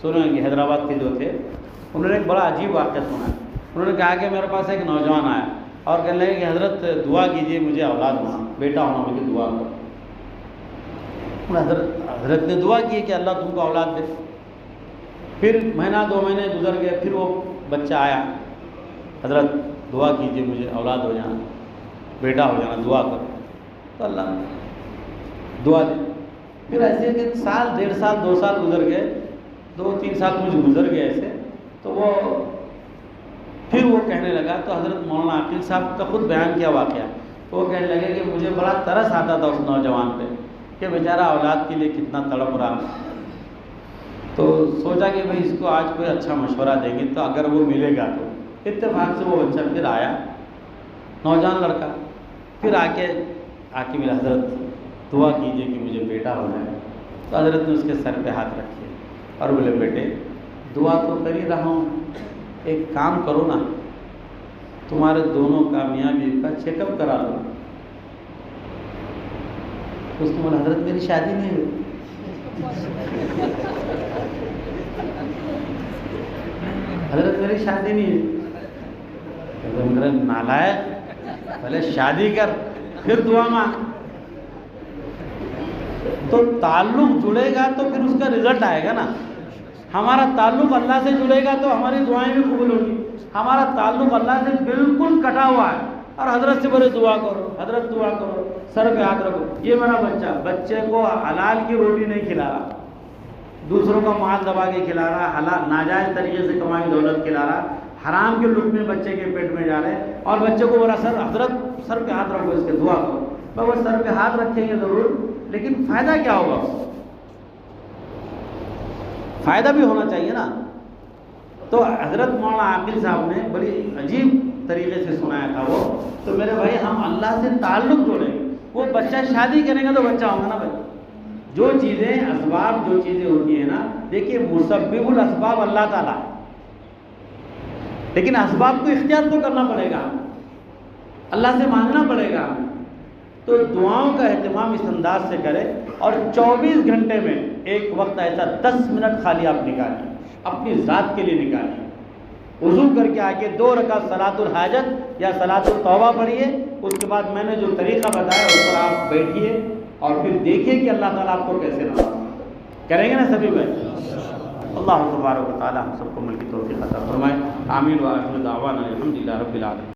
سنیں گے، حیدرآباد کے جو تھے، انہوں نے ایک بڑا عجیب واقعہ سنا ہے۔ انہوں نے کہا کہ میرے پاس ایک نوجوان آیا اور کہنے لگے کہ حضرت دعا کیجئے مجھے اولاد ہونا، بیٹا ہونا، مجھے دعا کرو۔ حضرت نے دعا کی کہ اللہ تم کو اولاد دے۔ پھر مہینہ 2 مہینے گزر گئے، پھر وہ بچہ آیا، حضرت دعا کیجئے مجھے اولاد ہو جانا، بیٹا ہو جانا، دعا کرو۔ تو اللہ نے دعا دی۔ پھر ایسے کہ سال، 1.5 سال، 2 سال گزر گئے، 2-3 سال مجھے گزر گئے ایسے، تو پھر وہ کہنے لگا، تو حضرت مولانا عاقل صاحب کا خود بیان کیا واقعہ، وہ کہنے لگے کہ مجھے بڑا ترس آتا تھا اس نوجوان پہ کہ بیچارہ اولاد کے لیے کتنا تڑپ رہا۔ تو سوچا کہ بھئی اس کو آج کوئی اچھا مشورہ دیں گے تو اگر وہ ملے گا تو۔ اتفاق سے وہ بچہ پھر آیا، نوجوان لڑکا، پھر آ کے میرا حضرت دعا کیجئے کہ مجھے بیٹا ہو جائے۔ تو حضرت نے اس کے سر پہ ہاتھ رکھے اور بولے بیٹے دعا تو کر ہی رہا ہوں، ایک کام کرو نا، تمہارے دونوں کا میاں بیوی کا چیک اپ کرا لو۔ اس نے بولا حضرت میری شادی نہیں ہوئی۔ حضرت میری شادی نہیں ہوئی۔ میرا نالائق، پہلے شادی کر پھر دعا مانگ۔ تو تعلق جڑے گا تو پھر اس کا رزلٹ آئے گا نا۔ ہمارا تعلق اللہ سے جڑے گا تو ہماری دعائیں بھی قبول ہوگی۔ ہمارا تعلق اللہ سے بالکل کٹا ہوا ہے، اور حضرت سے بولے دعا کرو، حضرت دعا کرو، سر پہ ہاتھ رکھو۔ یہ میرا بچے کو حلال کی روٹی نہیں کھلا رہا، دوسروں کا مال دبا کے کھلا رہا، حلال ناجائز طریقے سے کمائی دولت کھلا رہا، حرام کے لقمے بچے کے پیٹ میں جا رہے، اور بچے کو بولا حضرت سر پہ ہاتھ رکھو، اس کے دعا کرو۔ تو وہ سر پہ ہاتھ رکھیں گے ضرور، لیکن فائدہ کیا ہوگا؟ فائدہ بھی ہونا چاہیے نا۔ تو حضرت مولانا عاقل صاحب نے بڑی عجیب طریقے سے سنایا تھا وہ، تو میرے بھائی ہم اللہ سے تعلق جوڑیں۔ وہ بچہ شادی کرے گا تو بچہ ہوگا نا بھائی۔ جو چیزیں اسباب جو چیزیں ہوتی ہیں نا، دیکھیے مسبب الاسباب اللہ تعالیٰ ہے، لیکن اسباب کو اختیار تو کرنا پڑے گا، اللہ سے مانگنا پڑے گا۔ تو دعاؤں کا اہتمام اس انداز سے کرے، اور 24 گھنٹے میں ایک وقت ایسا 10 منٹ خالی آپ نکالیے، اپنی ذات کے لیے نکالیے۔ وضو کر کے آ کے 2 رکعت صلاۃ الحاجت یا صلاۃ التوبہ پڑھیے، اس کے بعد میں نے جو طریقہ بتایا اس پر آپ بیٹھیے، اور پھر دیکھیے کہ اللہ تعالیٰ آپ کو کیسے نوازے۔ کریں گے نا سبھی بھائی؟ اللہ تبارک و تعالیٰ ہم سب کو مل کی توفیق عطا فرمائے۔ آمین و آخر دعوانا الحمدللہ رب العالمین۔